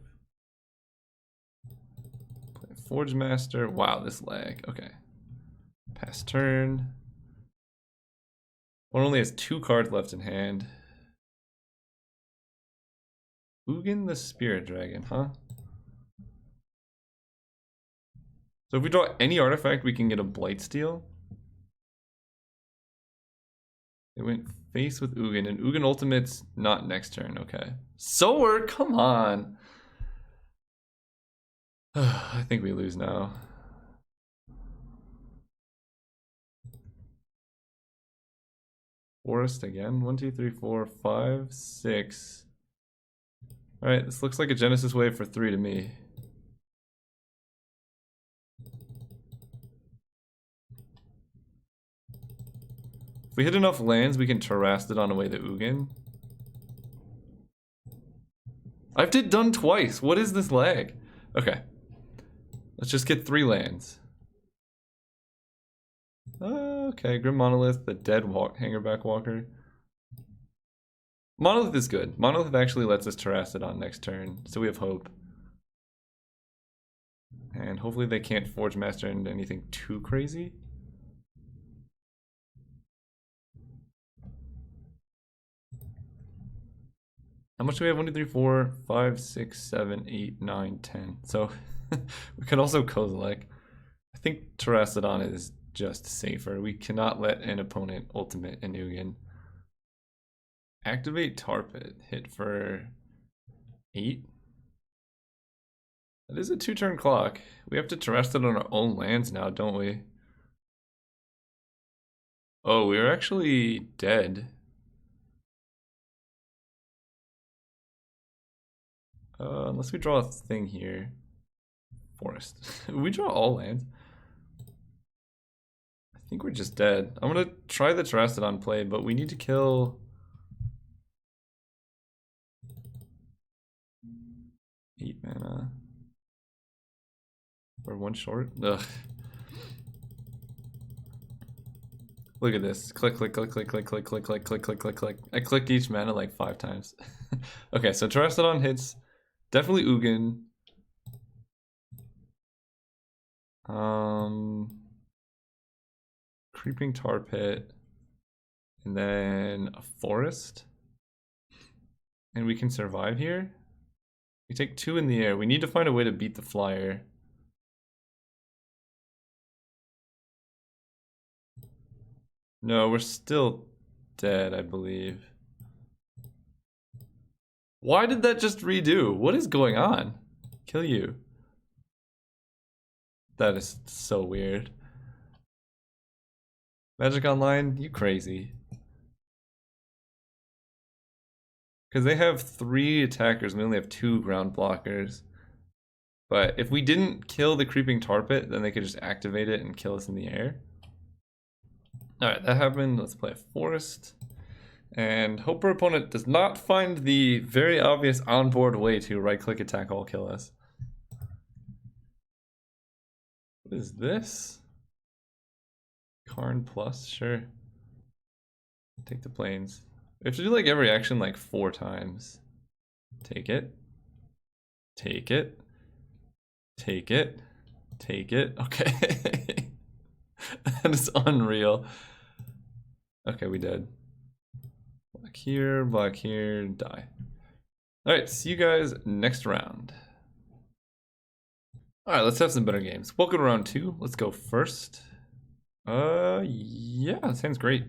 Play Forge Master. Wow, this lag. Okay. Pass turn. One only has 2 cards left in hand. Ugin the Spirit Dragon, huh? So if we draw any artifact, we can get a Blightsteel. They went face with Ugin, and Ugin Ultimate's not next turn, okay. Sower, come on! I think we lose now. Forest again. 1, 2, 3, 4, 5, 6. Alright, this looks like a Genesis Wave for 3 to me. If we hit enough lands, we can Terastodon away the Ugin. I've did done twice. What is this lag? Okay. Let's just get 3 lands. Okay, Grim Monolith, the dead Hangerback Walker. Monolith is good. Monolith actually lets us Terastodon next turn, so we have hope. And hopefully they can't Forge Master into anything too crazy. How much do we have? 1, 2, 3, 4, 5, 6, 7, 8, 9, 10. So we could also Kozilek. I think Terastodon is just safer. We cannot let an opponent ultimate an Ugin. Activate Tar Pit. Hit for 8. That is a 2-turn clock. We have to Terastodon on our own lands now, don't we? Oh, we're actually dead. Unless we draw a thing here. Forest. We draw all lands. I think we're just dead. I'm gonna try the Terastodon play, but we need to kill... 8 mana. We're 1 short. Ugh. Look at this. Click, click, click, click, click, click, click, click, click, click, click, click. I clicked each mana like 5 times. Okay, so Terastodon hits. Definitely Ugin. Creeping Tar Pit. And then a Forest. And we can survive here. We take 2 in the air. We need to find a way to beat the flyer. No, we're still dead, I believe. Why did that just redo? What is going on? Kill you. That is so weird. Magic Online, you crazy. Because they have 3 attackers, we only have 2 ground blockers. But if we didn't kill the creeping tar pit, then they could just activate it and kill us in the air. Alright, that happened. Let's play a forest. And hope our opponent does not find the very obvious onboard way to right-click attack all kill us. What is this? Karn plus, sure. Take the planes. We have to do like every action like 4 times. Take it. Take it. Take it. Take it. Okay. That is unreal. Okay, we did. Black here, die. Alright, see you guys next round. Alright, let's have some better games. Welcome to round 2. Let's go first. Yeah, that sounds great.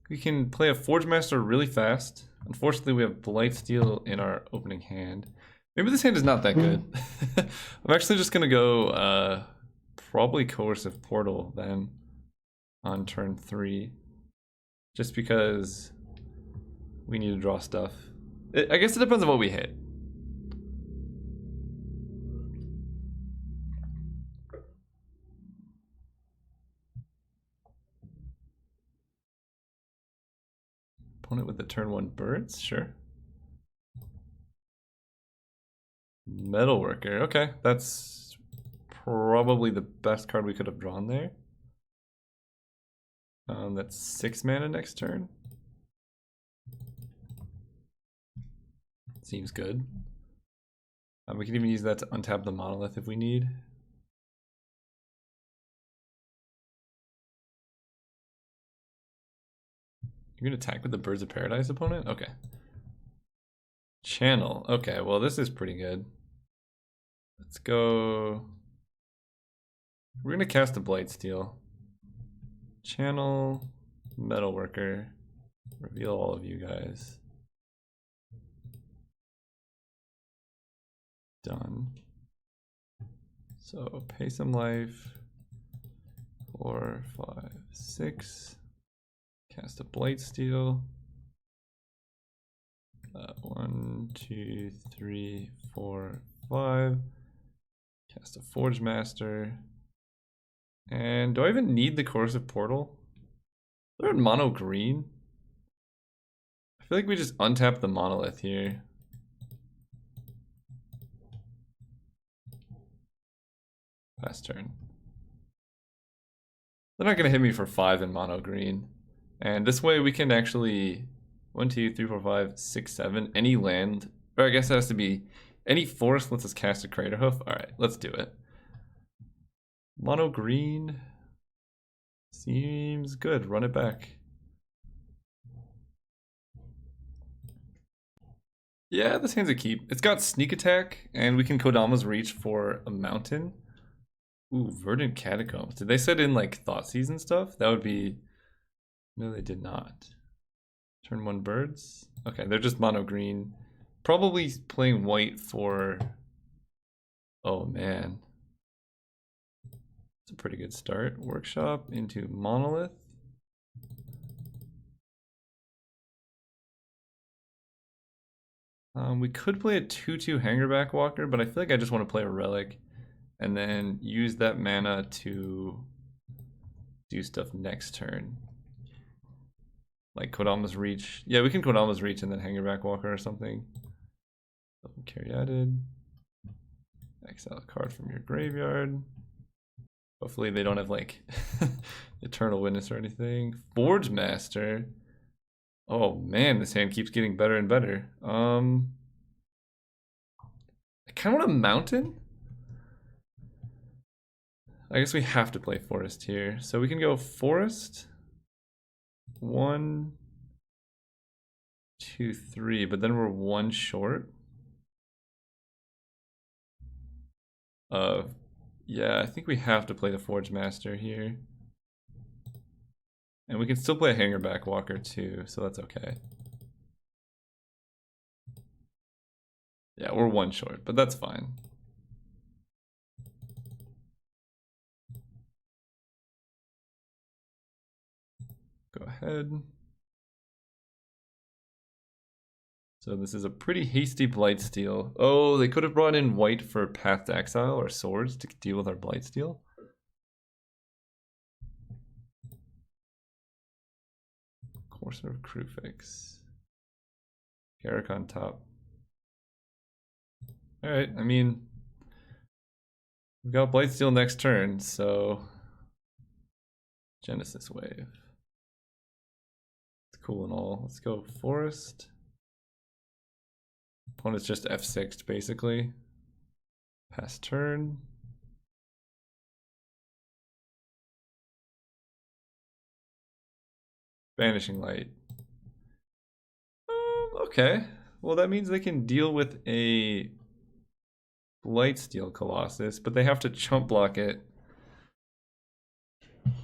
We can play a Forge Master really fast. Unfortunately, we have Blightsteel in our opening hand. Maybe this hand is not that good. I'm actually just gonna go probably Coercive Portal then on turn 3. Just because we need to draw stuff. I guess it depends on what we hit. Opponent with the turn 1 birds, sure. Metalworker, okay, that's probably the best card we could have drawn there. That's 6 mana next turn. Seems good. We can even use that to untap the monolith if we need. You're gonna attack with the Birds of Paradise opponent? Okay. Channel. Okay, well this is pretty good. Let's go. We're gonna cast a Blightsteel. Channel, Metalworker. Reveal all of you guys. Done. So pay some life. 4, 5, 6. Cast a Blightsteel. 1, 2, 3, 4, 5. Cast a Forge Master. And do I even need the Coercive Portal? They're in mono green. I feel like we just untap the monolith here. Pass turn. They're not gonna hit me for 5 in mono green. And this way we can actually 1, 2, 3, 4, 5, 6, 7. Any land, or I guess it has to be any forest lets us cast a Crater Hoof. Alright, let's do it. Mono green seems good. Run it back. Yeah, this hand's a keep. It's got sneak attack, and we can Kodama's Reach for a mountain. Ooh, Verdant Catacombs. Did they set in like Thoughtseize and stuff? That would be. No, they did not. Turn 1 birds. Okay, they're just mono green. Probably playing white for. Oh man. It's a pretty good start. Workshop into Monolith. We could play a 2/2 Hangerback Walker, but I feel like I just want to play a Relic and then use that mana to do stuff next turn. Like Kodama's Reach. Yeah, we can Kodama's Reach and then Hangerback Walker or something. Carry added. Exile a card from your graveyard. Hopefully they don't have like Eternal Witness or anything. Forge Master. Oh man, this hand keeps getting better and better. I kind of want a mountain. I guess we have to play forest here. So we can go forest. 1, 2, 3, but then we're 1 short. Yeah, I think we have to play the Forge Master here. And we can still play a Hangerback Walker too, so that's okay. Yeah, we're 1 short, but that's fine. Go ahead. So this is a pretty hasty Blightsteel. Oh, they could have brought in white for Path to Exile or Swords to deal with our Blightsteel. Courser of Crewfix. Garrick on top. Alright, I mean, we've got Blightsteel next turn, so Genesis Wave. It's cool and all. Let's go Forest. Opponent's just F6'd basically. Pass turn. Vanishing Light. Okay. Well, that means they can deal with a Blightsteel Colossus, but they have to chump block it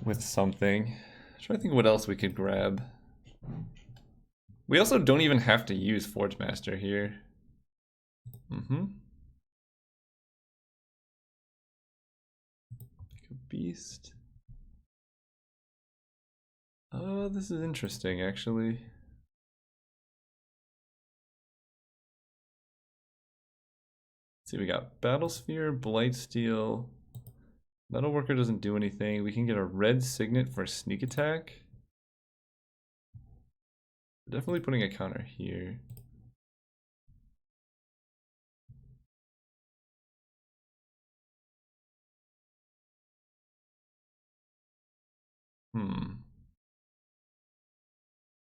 with something. I'm trying to think what else we could grab. We also don't even have to use Forge Master here. Beast. Oh, this is interesting, actually. Let's see, we got Battlesphere, Blightsteel. Metalworker doesn't do anything. We can get a red Signet for sneak attack. Definitely putting a counter here.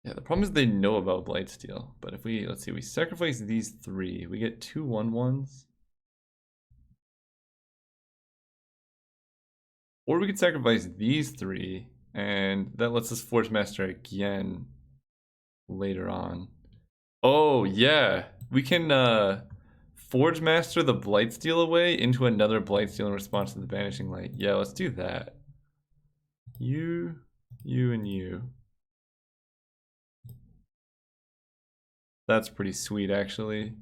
Yeah, the problem is they know about Blightsteel. But if we, let's see, we sacrifice these 3, we get 2 1/1s. Or we could sacrifice these 3, and that lets us Forge Master again later on. Oh, yeah. We can Forge Master the Blightsteel away into another Blightsteel in response to the Vanishing Light. Yeah, let's do that. You, and you. That's pretty sweet, actually.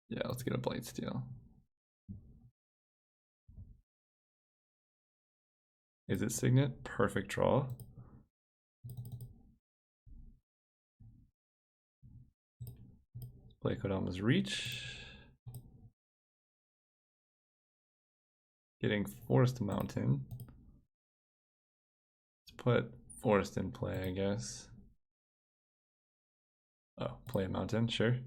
Yeah, let's get a Blightsteel. Is it Signet? Perfect draw. Play Kodama's Reach. Getting Forest Mountain. Let's put Forest in play, I guess. Oh, play a Mountain, sure.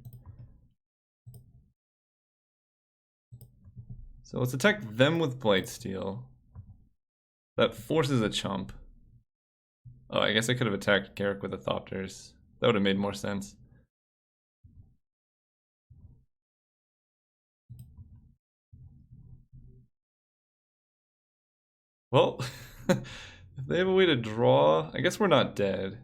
So let's attack them with Blightsteel. That forces a chump. Oh, I guess I could have attacked Garrick with a Thopters. That would have made more sense. Well, if they have a way to draw, I guess we're not dead.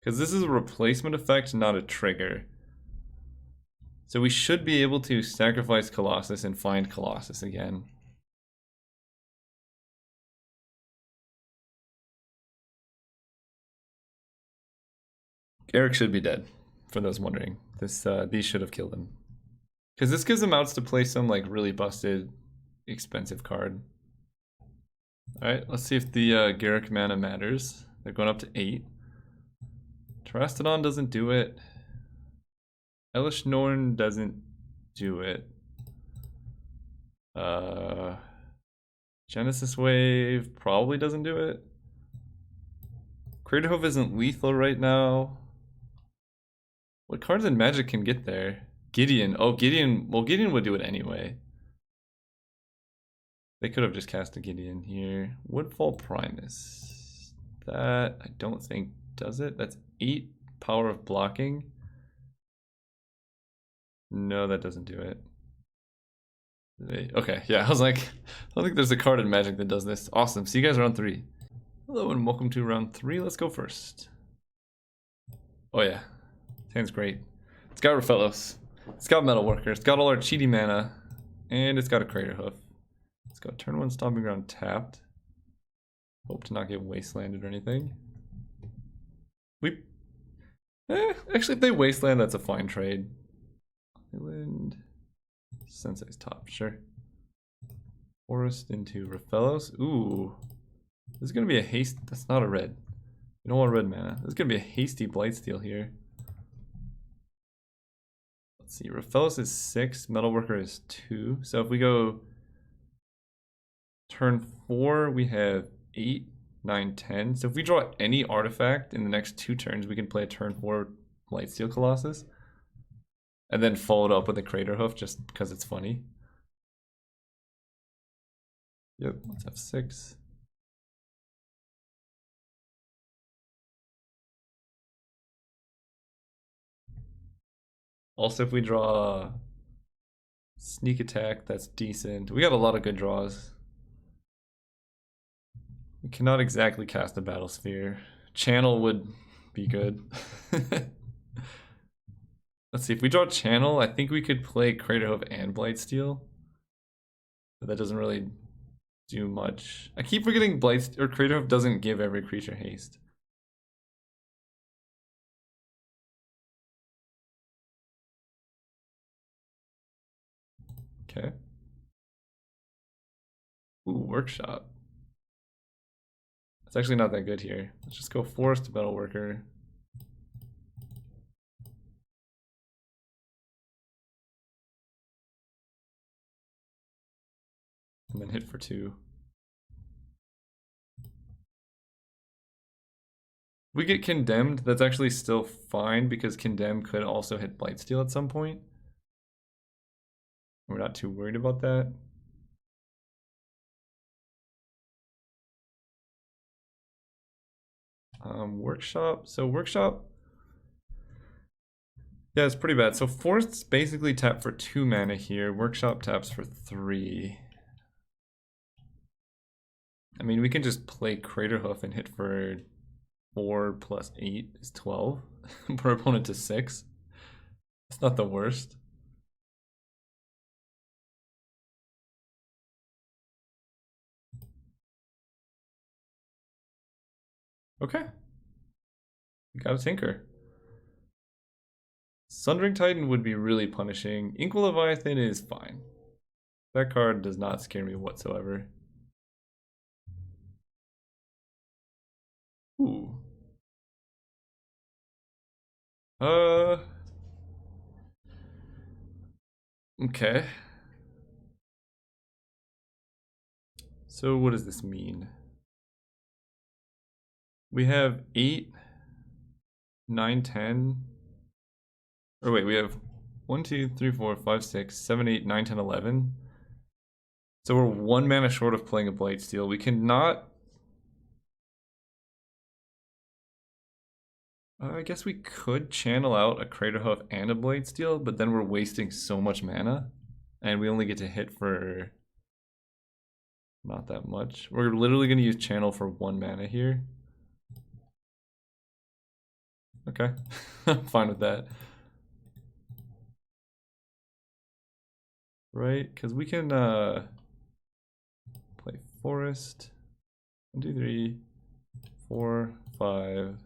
Because this is a replacement effect, not a trigger. So we should be able to sacrifice Colossus and find Colossus again. Garrick should be dead, for those wondering. These should have killed him. Because this gives him outs to play some like really busted, expensive card. Alright, let's see if the Garrick mana matters. They're going up to 8. Terastodon doesn't do it. Elish Norn doesn't do it. Genesis Wave probably doesn't do it. Craterhoof isn't lethal right now. What cards in Magic can get there? Gideon. Oh, Gideon. Well, Gideon would do it anyway. They could have just cast a Gideon here. Woodfall Primus. That, I don't think, does it. That's 8 power of blocking. No, that doesn't do it. Okay, yeah, I was like, I don't think there's a card in Magic that does this. Awesome, see you guys around 3. Hello and welcome to round 3. Let's go first. Oh yeah, hand's great. It's got Rafellos. It's got Metalworker. It's got all our cheaty mana. And it's got a Craterhoof. Let's go turn 1 Stomping Ground tapped. Hope to not get wastelanded or anything. We Actually, if they wasteland, that's a fine trade. Island. Sensei's top, sure. Forest into Raphaelos. Ooh. This is gonna be a haste. That's not a red. You don't want red mana. This is gonna be a hasty Blightsteel here. Let's see. Raphaelos is 6. Metalworker is 2. So if we go turn 4, we have 8, 9, 10. So if we draw any artifact in the next 2 turns, we can play a turn 4 Blightsteel Colossus. And then follow it up with a Crater Hoof just because it's funny. Yep, let's have 6. Also, if we draw Sneak Attack, that's decent. We got a lot of good draws. We cannot exactly cast a Battle Sphere. Channel would be good. Let's see, if we draw Channel, I think we could play Crater Hoof and Blightsteel. But that doesn't really do much. I keep forgetting Crater Hoof doesn't give every creature haste. Okay. Ooh, Workshop. It's actually not that good here. Let's just go Forest to Metalworker. And then hit for 2. We get Condemned, that's actually still fine because Condemn could also hit Blightsteel at some point. We're not too worried about that. Workshop. So Workshop. Yeah, it's pretty bad. So Forest's basically tap for 2 mana here. Workshop taps for 3. I mean, we can just play Crater Hoof and hit for 4 plus 8 is 12. Put our opponent to 6. It's not the worst. Okay. We got a Tinker. Sundering Titan would be really punishing. Inkwell Leviathan is fine. That card does not scare me whatsoever. Ooh. Okay. So what does this mean? We have 8, 9, 10. Or wait, we have 1, 2, 3, 4, 5, 6, 7, 8, 9, 10, 11. So we're 1 mana short of playing a Blightsteel. We cannot... I guess we could channel out a Crater Hoof and a Blightsteel, but then we're wasting so much mana. And we only get to hit for... not that much. We're literally going to use channel for 1 mana here. Okay, I'm fine with that. Right, because we can play Forest. 1, 2, 3, 4, 5.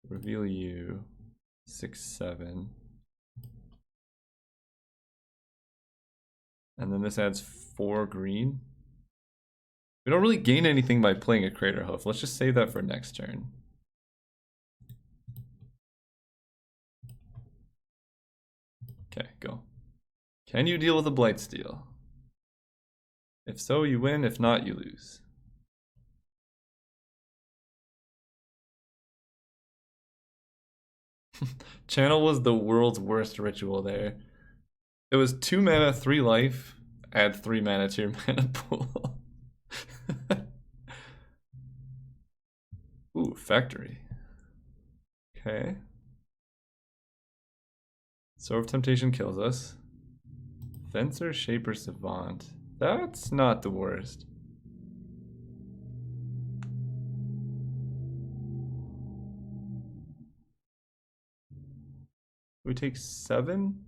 Reveal you. 6, 7. And then this adds 4 green. We don't really gain anything by playing a Crater Hoof. Let's just save that for next turn. Okay, go. Can you deal with a Blightsteel? If so, you win. If not, you lose. Channel was the world's worst ritual there. It was 2 mana, 3 life. Add 3 mana to your mana pool. Ooh, Factory. Okay. Sword of Temptation kills us. Fencer, Shaper, Savant. That's not the worst. We take 7?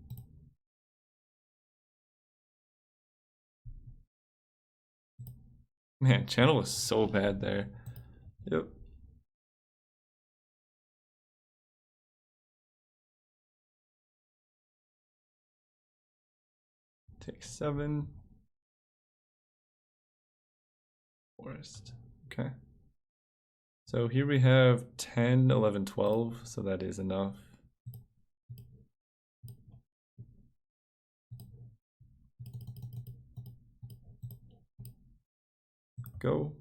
Man, channel was so bad there. Yep. Take 7. Forest. Okay. So here we have 10, 11, 12, so that is enough. Go.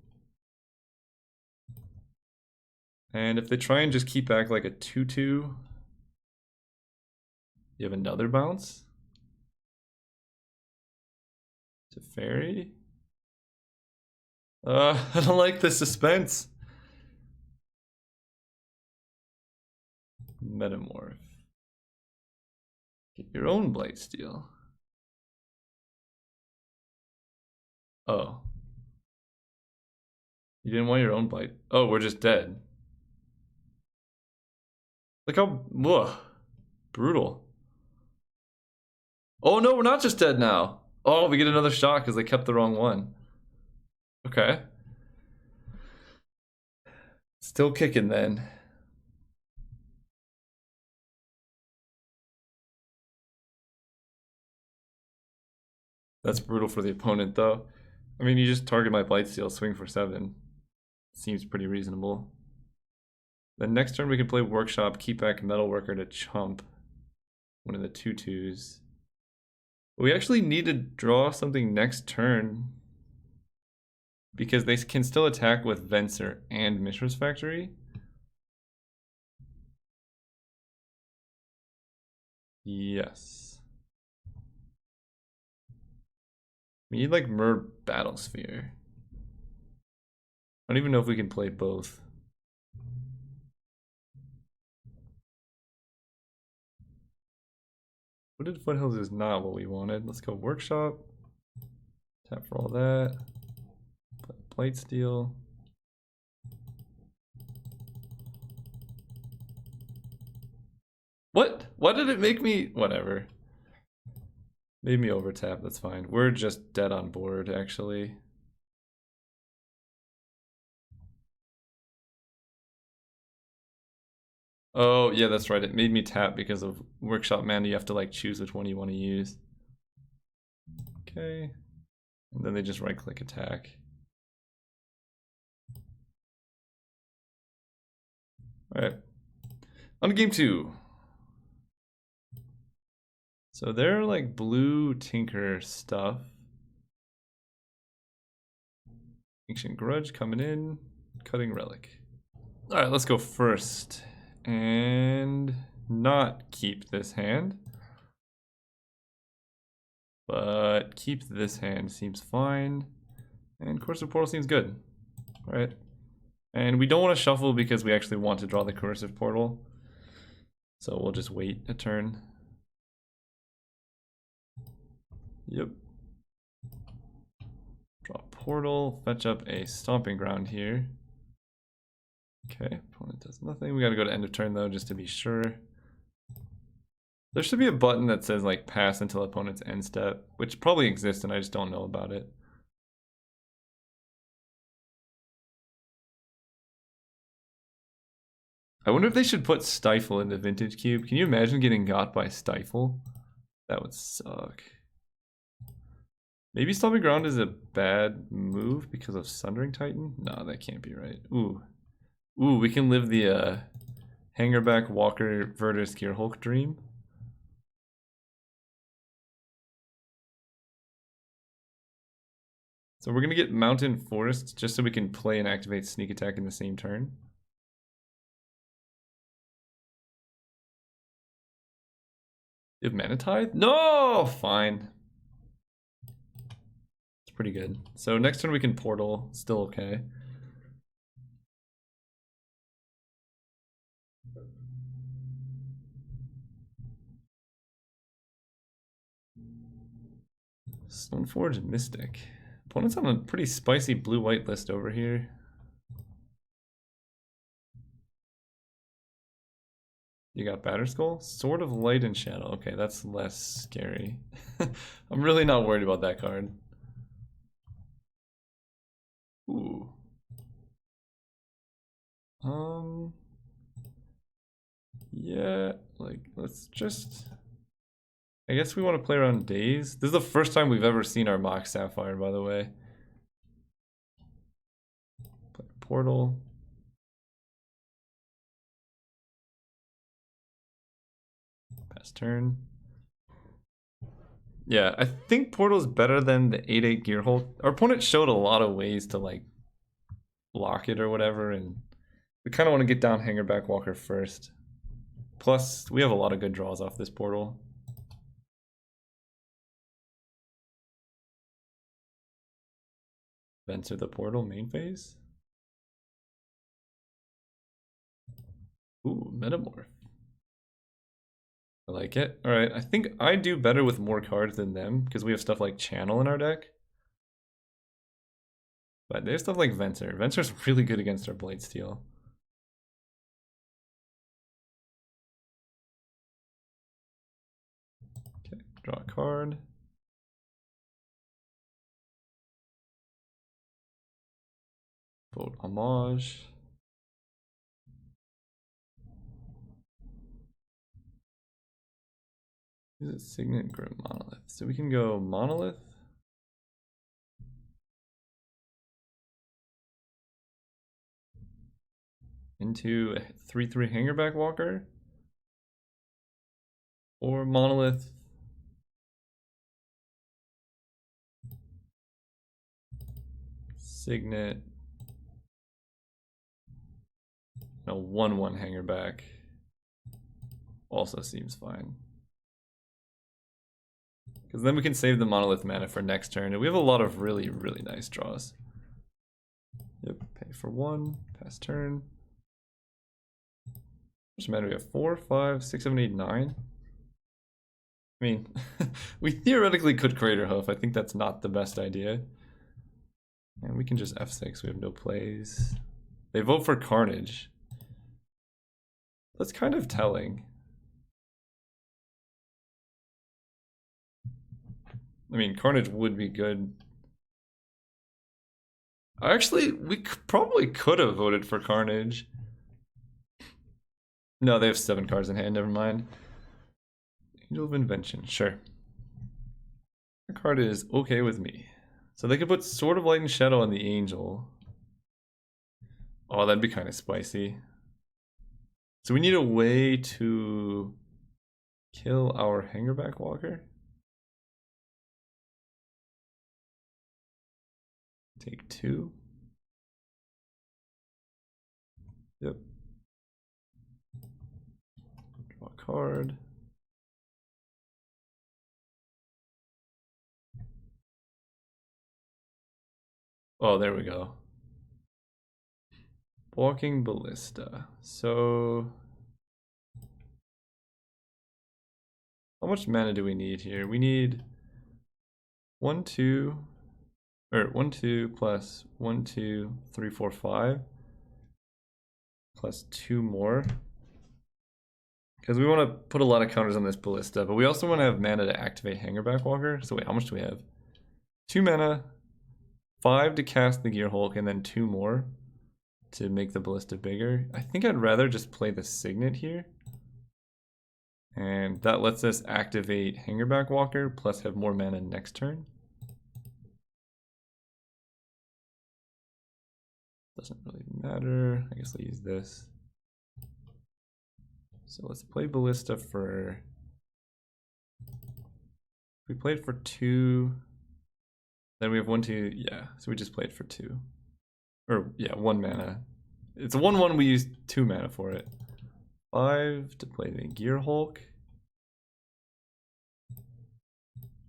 And if they try and just keep back like a 2-2, you have another bounce. To fairy. I don't like the suspense. Metamorph. Get your own Blightsteel. Oh. You didn't want your own Blight. Oh, we're just dead. Look how brutal. Oh no, we're not just dead now. Oh, we get another shot because they kept the wrong one. Okay. Still kicking then. That's brutal for the opponent though. I mean, you just target my Blightsteel, swing for 7. Seems pretty reasonable. Then next turn we can play Workshop, keep back Metalworker to chump one of the 2/2s. We actually need to draw something next turn because they can still attack with Venser and Mishra's Factory. Yes. We need like Mer Battlesphere. I don't even know if we can play both. Wooded Foothills is not what we wanted. Let's go Workshop. Tap for all that. Blightsteel. What? Why did it make me? Whatever. Made me overtap, that's fine. We're just dead on board, actually. Oh, yeah, that's right. It made me tap because of Workshop Mana. You have to like choose which one you want to use. Okay. And then they just right-click attack. Alright. On to game 2. So they're like blue Tinker stuff. Ancient Grudge coming in. Cutting Relic. Alright, let's go first. And not keep this hand. But keep this hand seems fine. And Coercive Portal seems good. Alright. And we don't want to shuffle because we actually want to draw the Coercive Portal. So we'll just wait a turn. Yep. Draw Portal, fetch up a Stomping Ground here. Okay, opponent does nothing. We gotta go to end of turn though, just to be sure. There should be a button that says like pass until opponent's end step, which probably exists and I just don't know about it. I wonder if they should put Stifle in the Vintage Cube. Can you imagine getting got by Stifle? That would suck. Maybe Stomping Ground is a bad move because of Sundering Titan? No, that can't be right. Ooh. Ooh, we can live the Hangerback Walker Vertus Gear Hulk dream. So we're gonna get Mountain Forest just so we can play and activate Sneak Attack in the same turn. You have Mana Tithe? No! Fine. It's pretty good. So next turn we can Portal, still okay. Stoneforge and Mystic. Opponent's on a pretty spicy blue-white list over here. You got Batterskull? Sword of Light and Shadow. Okay, that's less scary. I'm really not worried about that card. Ooh. Yeah, like, let's just... I guess we want to play around days. This is the first time we've ever seen our Mox Sapphire, by the way. Play Portal. Pass turn. Yeah, I think Portal's better than the 8/8 Gearhulk. Our opponent showed a lot of ways to, like, block it or whatever, and we kind of want to get down Hangerback Walker first. Plus, we have a lot of good draws off this Portal. Enter the Portal main phase. Ooh, Metamorph. I like it. Alright, I think I do better with more cards than them because we have stuff like Channel in our deck. But they have stuff like Venter. Venter's really good against our Bladesteel. Okay, draw a card. Vote Homage. Is it Signet Grim Monolith? So we can go Monolith. Into a 3/3 Hangerback Walker. Or Monolith. Signet. No, 1/1 Hangerback. Also seems fine. Because then we can save the Monolith mana for next turn. And we have a lot of really, really nice draws. Yep, pay for 1, pass turn. Which mana do we have? 4, 5, 6, 7, 8, 9. I mean, we theoretically could Crater Hoof. I think that's not the best idea. And we can just F6. We have no plays. They vote for Carnage. That's kind of telling. I mean, Carnage would be good. Actually, we probably could have voted for Carnage. No, they have 7 cards in hand, never mind. Angel of Invention, sure. That card is okay with me. So they could put Sword of Light and Shadow on the Angel. Oh, that'd be kind of spicy. So we need a way to kill our Hangerback Walker. Take 2. Yep. Draw a card. Oh, there we go. Walking Ballista. So how much mana do we need here? We need 1, 2, or 1, 2 plus 1, 2, 3, 4, 5 plus 2 more. Because we want to put a lot of counters on this Ballista, but we also want to have mana to activate Hangerback Walker. So wait, how much do we have? 2 mana, 5 to cast the Gearhulk, and then 2 more to make the Ballista bigger. I think I'd rather just play the Signet here. And that lets us activate Hangerback Walker, plus have more mana next turn. Doesn't really matter. I guess I'll use this. So let's play Ballista for... We played for 2. Then we have 1, 2, yeah. So we just played for 2. Or, yeah, 1 mana. It's a 1/1, we use 2 mana for it. 5 to play the Gearhulk.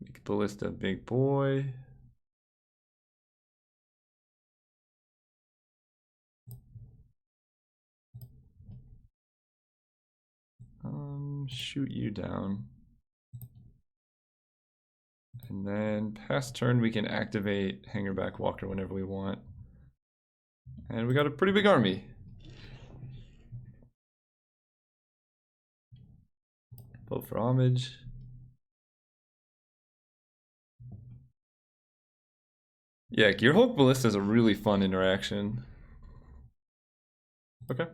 Make Ballista big boy. Shoot you down. And then past turn we can activate Hangerback Walker whenever we want. And we got a pretty big army. Vote for Homage. Yeah, Gearhulk Ballista is a really fun interaction. Okay.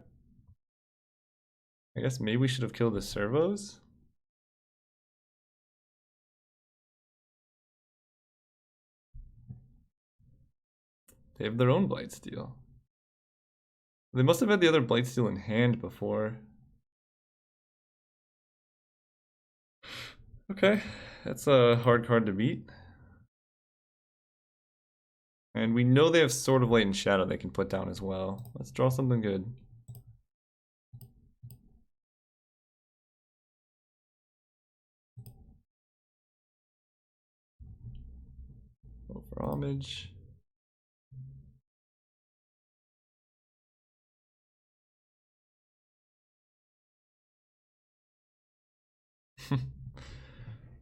I guess maybe we should have killed the servos. They have their own Blightsteel. They must have had the other Blightsteel in hand before. Okay, that's a hard card to beat. And we know they have Sword of Light and Shadow they can put down as well. Let's draw something good. Go for homage.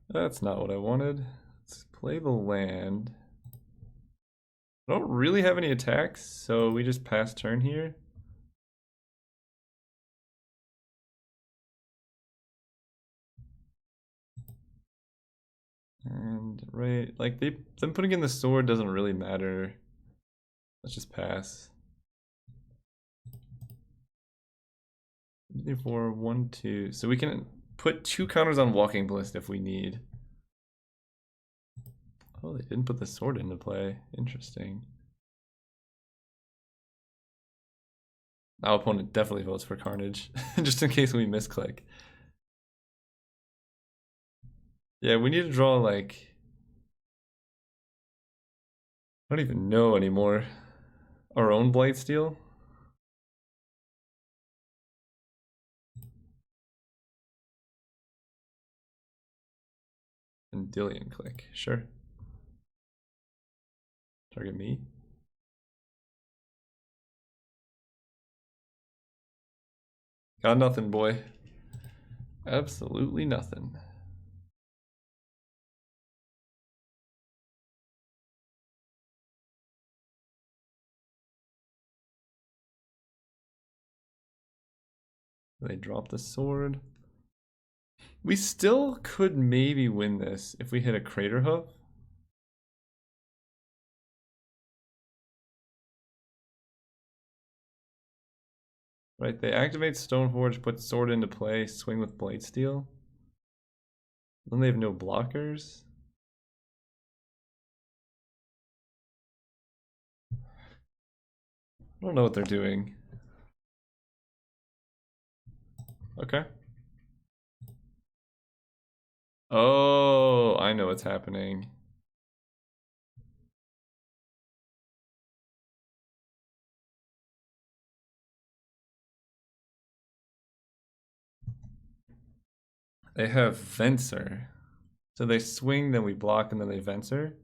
That's not what I wanted. Let's play the land. I don't really have any attacks, so we just pass turn here. And right, like them putting in the sword doesn't really matter. Let's just pass. 4, 1, 2. So we can put 2 counters on Walking Ballista if we need. Oh, they didn't put the sword into play. Interesting. Our opponent definitely votes for Carnage, just in case we misclick. Yeah, we need to draw like... I don't even know anymore. Our own Blightsteel? And Dillion click, sure. Target me. Got nothing, boy. Absolutely nothing. They drop the sword. We still could maybe win this if we hit a Crater Hoof. Right, they activate Stoneforge, put sword into play, swing with Blightsteel. Then they have no blockers. I don't know what they're doing. Okay. Oh, I know what's happening. They have Venser. So they swing, then we block, and then they Venser.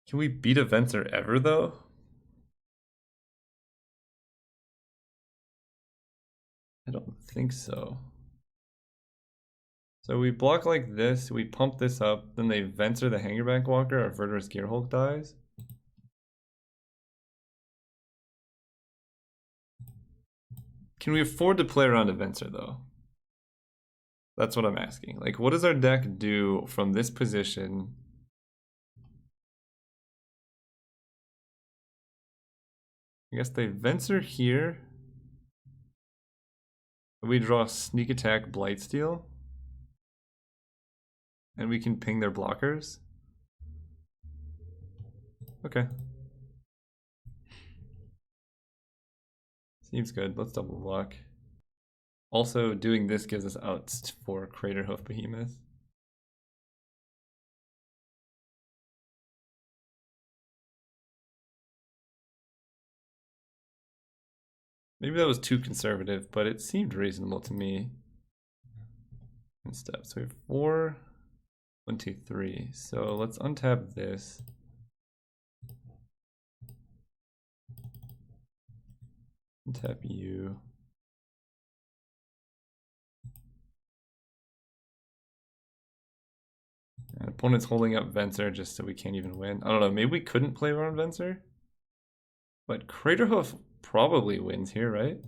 Can we beat a Venser ever, though? I don't think so. So we block like this, we pump this up, then they Venser the Hangerback Walker, our Verdurous Gearhulk dies. Can we afford to play around a Venser, though? That's what I'm asking. Like, what does our deck do from this position? I guess they Venser here. We draw Sneak Attack Blightsteel. And we can ping their blockers. Okay. Seems good. Let's double block. Also, doing this gives us outs for Crater Hoof Behemoth. Maybe that was too conservative, but it seemed reasonable to me. In steps, so we have 4, 1, 2, 3. So let's untap this. Untap you. And opponent's holding up Venser just so we can't even win. I don't know, maybe we couldn't play around Venser? But Craterhoof probably wins here, right?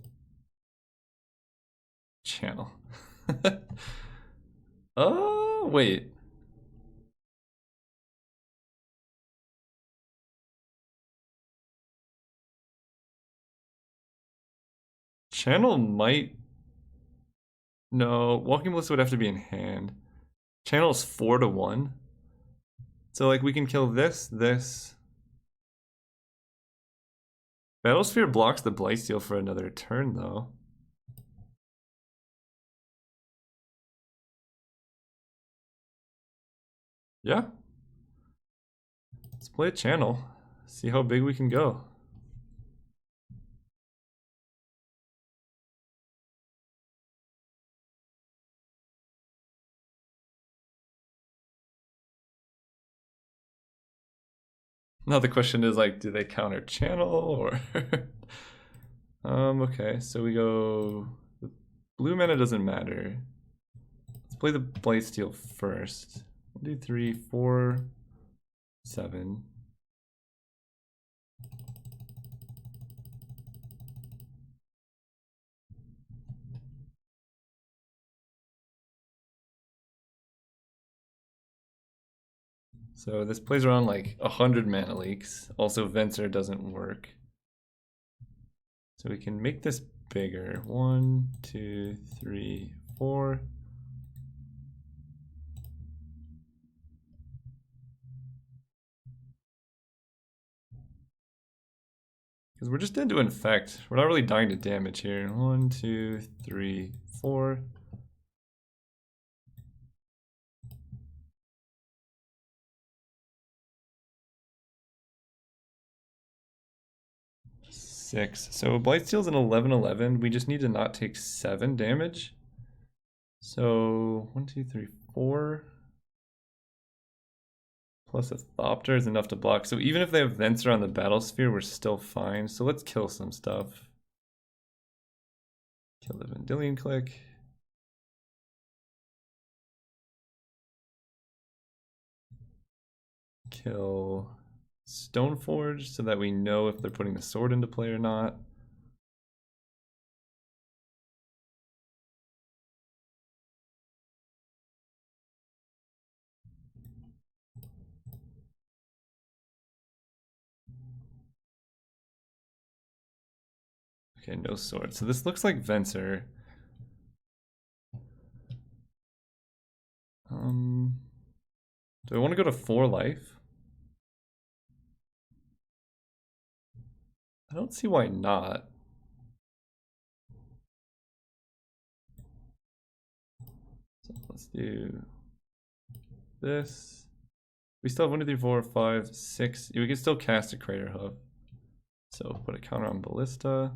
Channel. Oh, wait. Channel might... No, Walking Ballista would have to be in hand. Channel is 4-1. So, like, we can kill this, this. Battlesphere blocks the Blightsteel for another turn, though. Yeah. Let's play a channel. See how big we can go. Now the question is, like, do they counter channel or... okay, so we go... The blue mana doesn't matter. Let's play the Blightsteel first. 1, 2, 3, 4, 7. So this plays around like 100 mana leaks. Also, Venser doesn't work. So we can make this bigger. 1, 2, 3, 4. Because we're just into infect. We're not really dying to damage here. 1, 2, 3, 4. Six. So Blightsteel's an 11/11. We just need to not take 7 damage. So 1, 2, 3, 4. Plus a Thopter is enough to block. So even if they have Venser on the Battlesphere, we're still fine. So let's kill some stuff. Kill the Vendilion Click. Kill Stoneforge so that we know if they're putting the sword into play or not. Okay, no sword. So this looks like Venser. Do I want to go to 4 life? I don't see why not. So let's do this. We still have 1, 2, 3, 4, 5, 6. We can still cast a Crater Hoof. So put a counter on Ballista.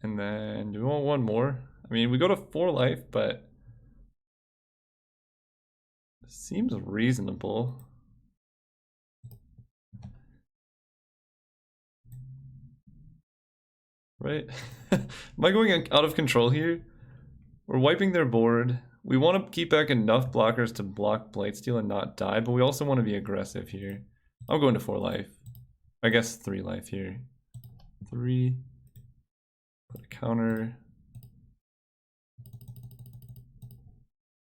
And then do we want one more? I mean, we go to 4 life, but seems reasonable. Right? Am I going out of control here? We're wiping their board. We want to keep back enough blockers to block Blightsteel and not die, but we also want to be aggressive here. I'm going to 4 life. I guess 3 life here. 3. Put a counter.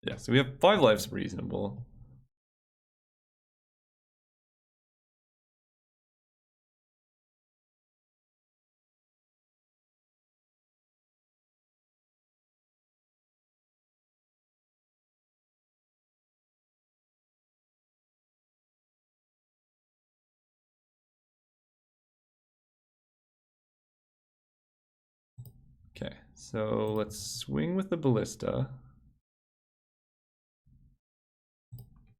Yeah, so we have 5 lives reasonable. Okay, so let's swing with the Ballista.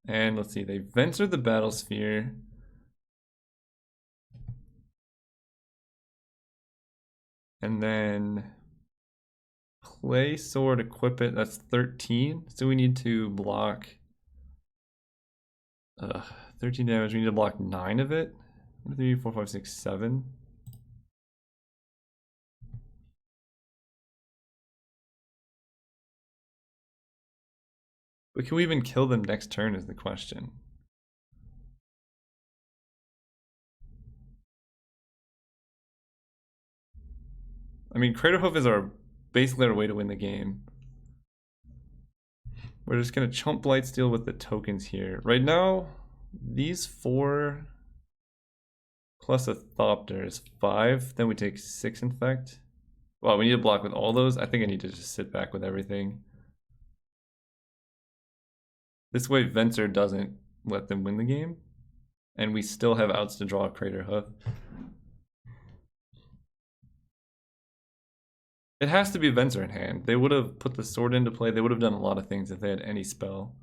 And let's see, they Venser the Battlesphere. And then play sword, equip it, that's 13. So we need to block 13 damage. We need to block 9 of it. 1, 2, 3, 4, 5, 6, 7. But can we even kill them next turn is the question. I mean, Craterhoof is basically our way to win the game. We're just gonna chump Blightsteel with the tokens here. Right now, these 4 plus a Thopter is 5. Then we take 6 Infect. Well, we need to block with all those. I think I need to just sit back with everything. This way Venser doesn't let them win the game. And we still have outs to draw a Crater Hoof. It has to be Venser in hand. They would have put the sword into play. They would have done a lot of things if they had any spell.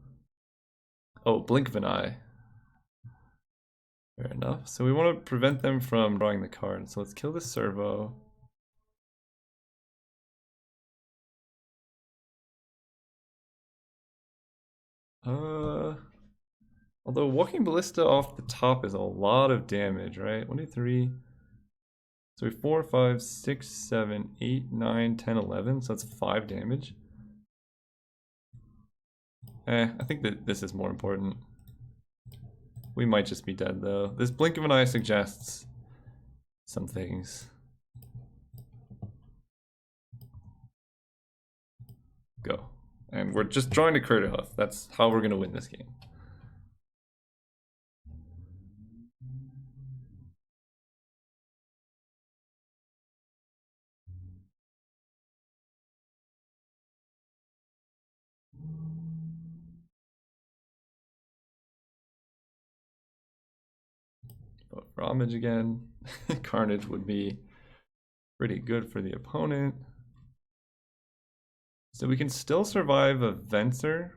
Oh, Blink of an Eye. Fair enough. So we want to prevent them from drawing the card. So let's kill the servo. Although Walking Ballista off the top is a lot of damage, right? 1, 2, 3. So we 4, 5, 6, 7, 8, 9, 10, 11. So that's 5 damage. I think that this is more important. We might just be dead though. This Blink of an Eye suggests some things. Go. And we're just drawing to Crater Hoof. That's how we're going to win this game. Vote for Homage again. Carnage would be pretty good for the opponent. So we can still survive a Venser.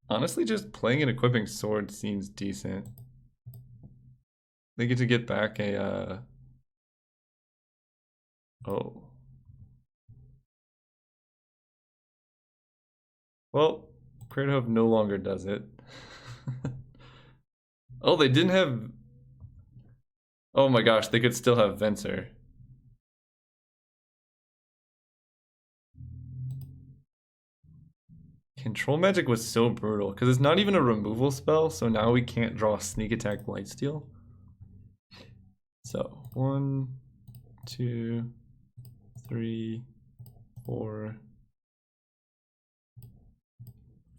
Honestly, just playing and equipping sword seems decent. They get to get back a oh. Well, Crater Hoof no longer does it. Oh, they didn't have... Oh my gosh, they could still have Venser. Control Magic was so brutal, because it's not even a removal spell, so now we can't draw Sneak Attack Blightsteel. So, 1, 2, 3, 4,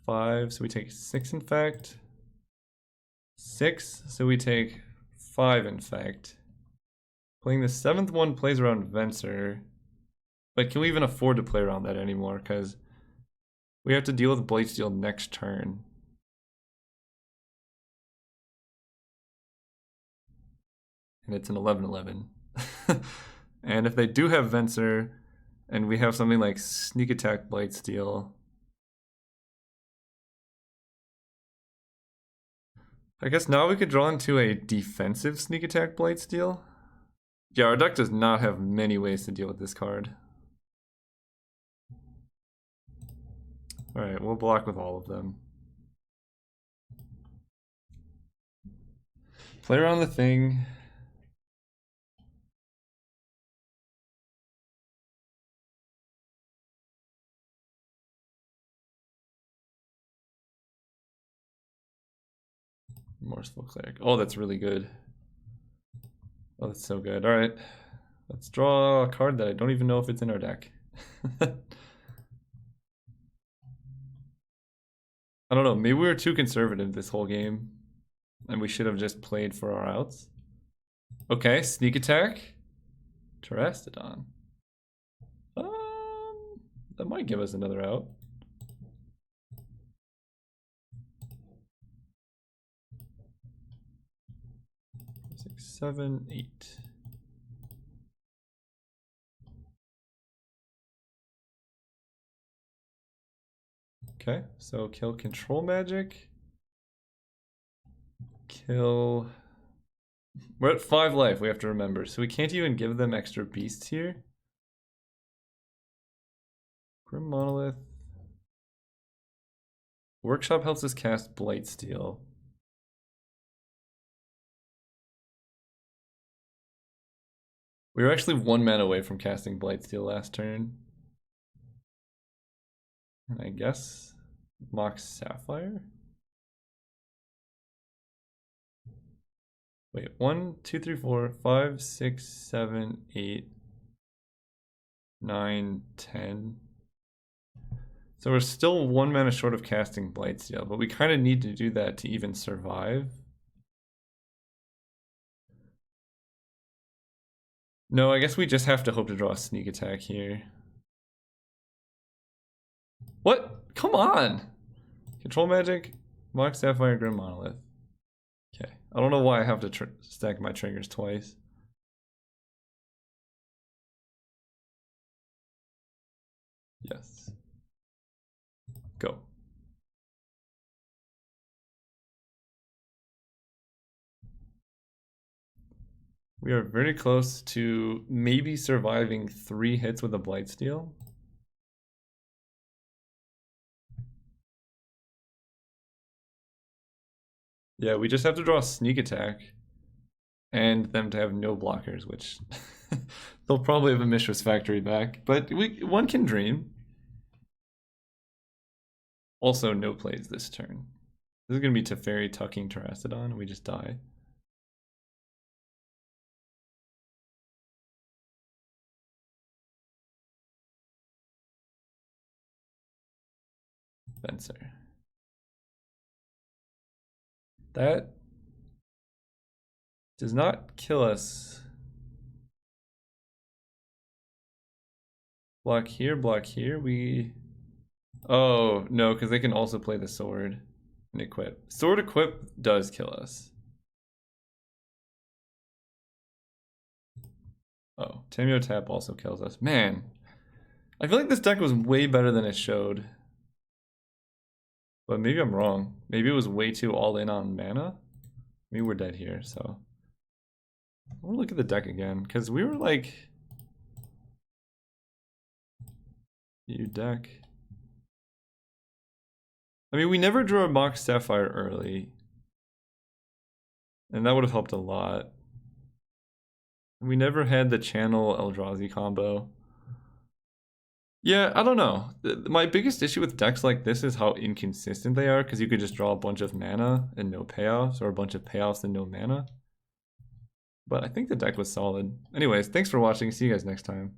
5, so we take 6 Infect. 6, so we take 5 Infect. Playing the 7th one plays around Venser. But can we even afford to play around that anymore? Because we have to deal with Blightsteel next turn. And it's an 11-11. And if they do have Venser, and we have something like Sneak Attack Blightsteel, I guess now we could draw into a defensive Sneak Attack Blightsteel. Yeah, our deck does not have many ways to deal with this card. Alright, we'll block with all of them. Play around the thing. Morseful Cleric. Oh, that's really good. Oh, that's so good. Alright. Let's draw a card that I don't even know if it's in our deck. I don't know, maybe we were too conservative this whole game. And we should have just played for our outs. Okay, Sneak Attack. Terastodon. That might give us another out. Six, 7, 8. Okay, so kill Control Magic. Kill... We're at 5 life, we have to remember. So we can't even give them extra beasts here. Grim Monolith. Workshop helps us cast Blightsteel. We were actually 1 mana away from casting Blightsteel last turn. And I guess Mox Sapphire? Wait, 1, 2, 3, 4, 5, 6, 7, 8, 9, 10. So we're still 1 mana short of casting Blightsteel, but we kind of need to do that to even survive. No, I guess we just have to hope to draw a sneak attack here. What? Come on! Control Magic, Mox Sapphire, Grim Monolith. Okay, I don't know why I have to stack my triggers twice. Yes. Go. We are very close to maybe surviving 3 hits with a Blightsteel. Yeah, we just have to draw a sneak attack and them to have no blockers, which they'll probably have a Mishra's Factory back, but one can dream. Also, no plays this turn. This is going to be Teferi tucking Terrastodon, and we just die. Fencer. That does not kill us. Block here, we... Oh, no, because they can also play the sword and equip. Sword equip does kill us. Oh, Tameo Tap also kills us. Man, I feel like this deck was way better than it showed. But maybe I'm wrong. Maybe it was way too all in on mana. Maybe we're dead here, so. I want to look at the deck again, because we were like... You deck. I mean, we never drew a Mox Sapphire early. And that would have helped a lot. We never had the channel Eldrazi combo. Yeah, I don't know. My biggest issue with decks like this is how inconsistent they are, because you could just draw a bunch of mana and no payoffs, or a bunch of payoffs and no mana. But I think the deck was solid. Anyways, thanks for watching. See you guys next time.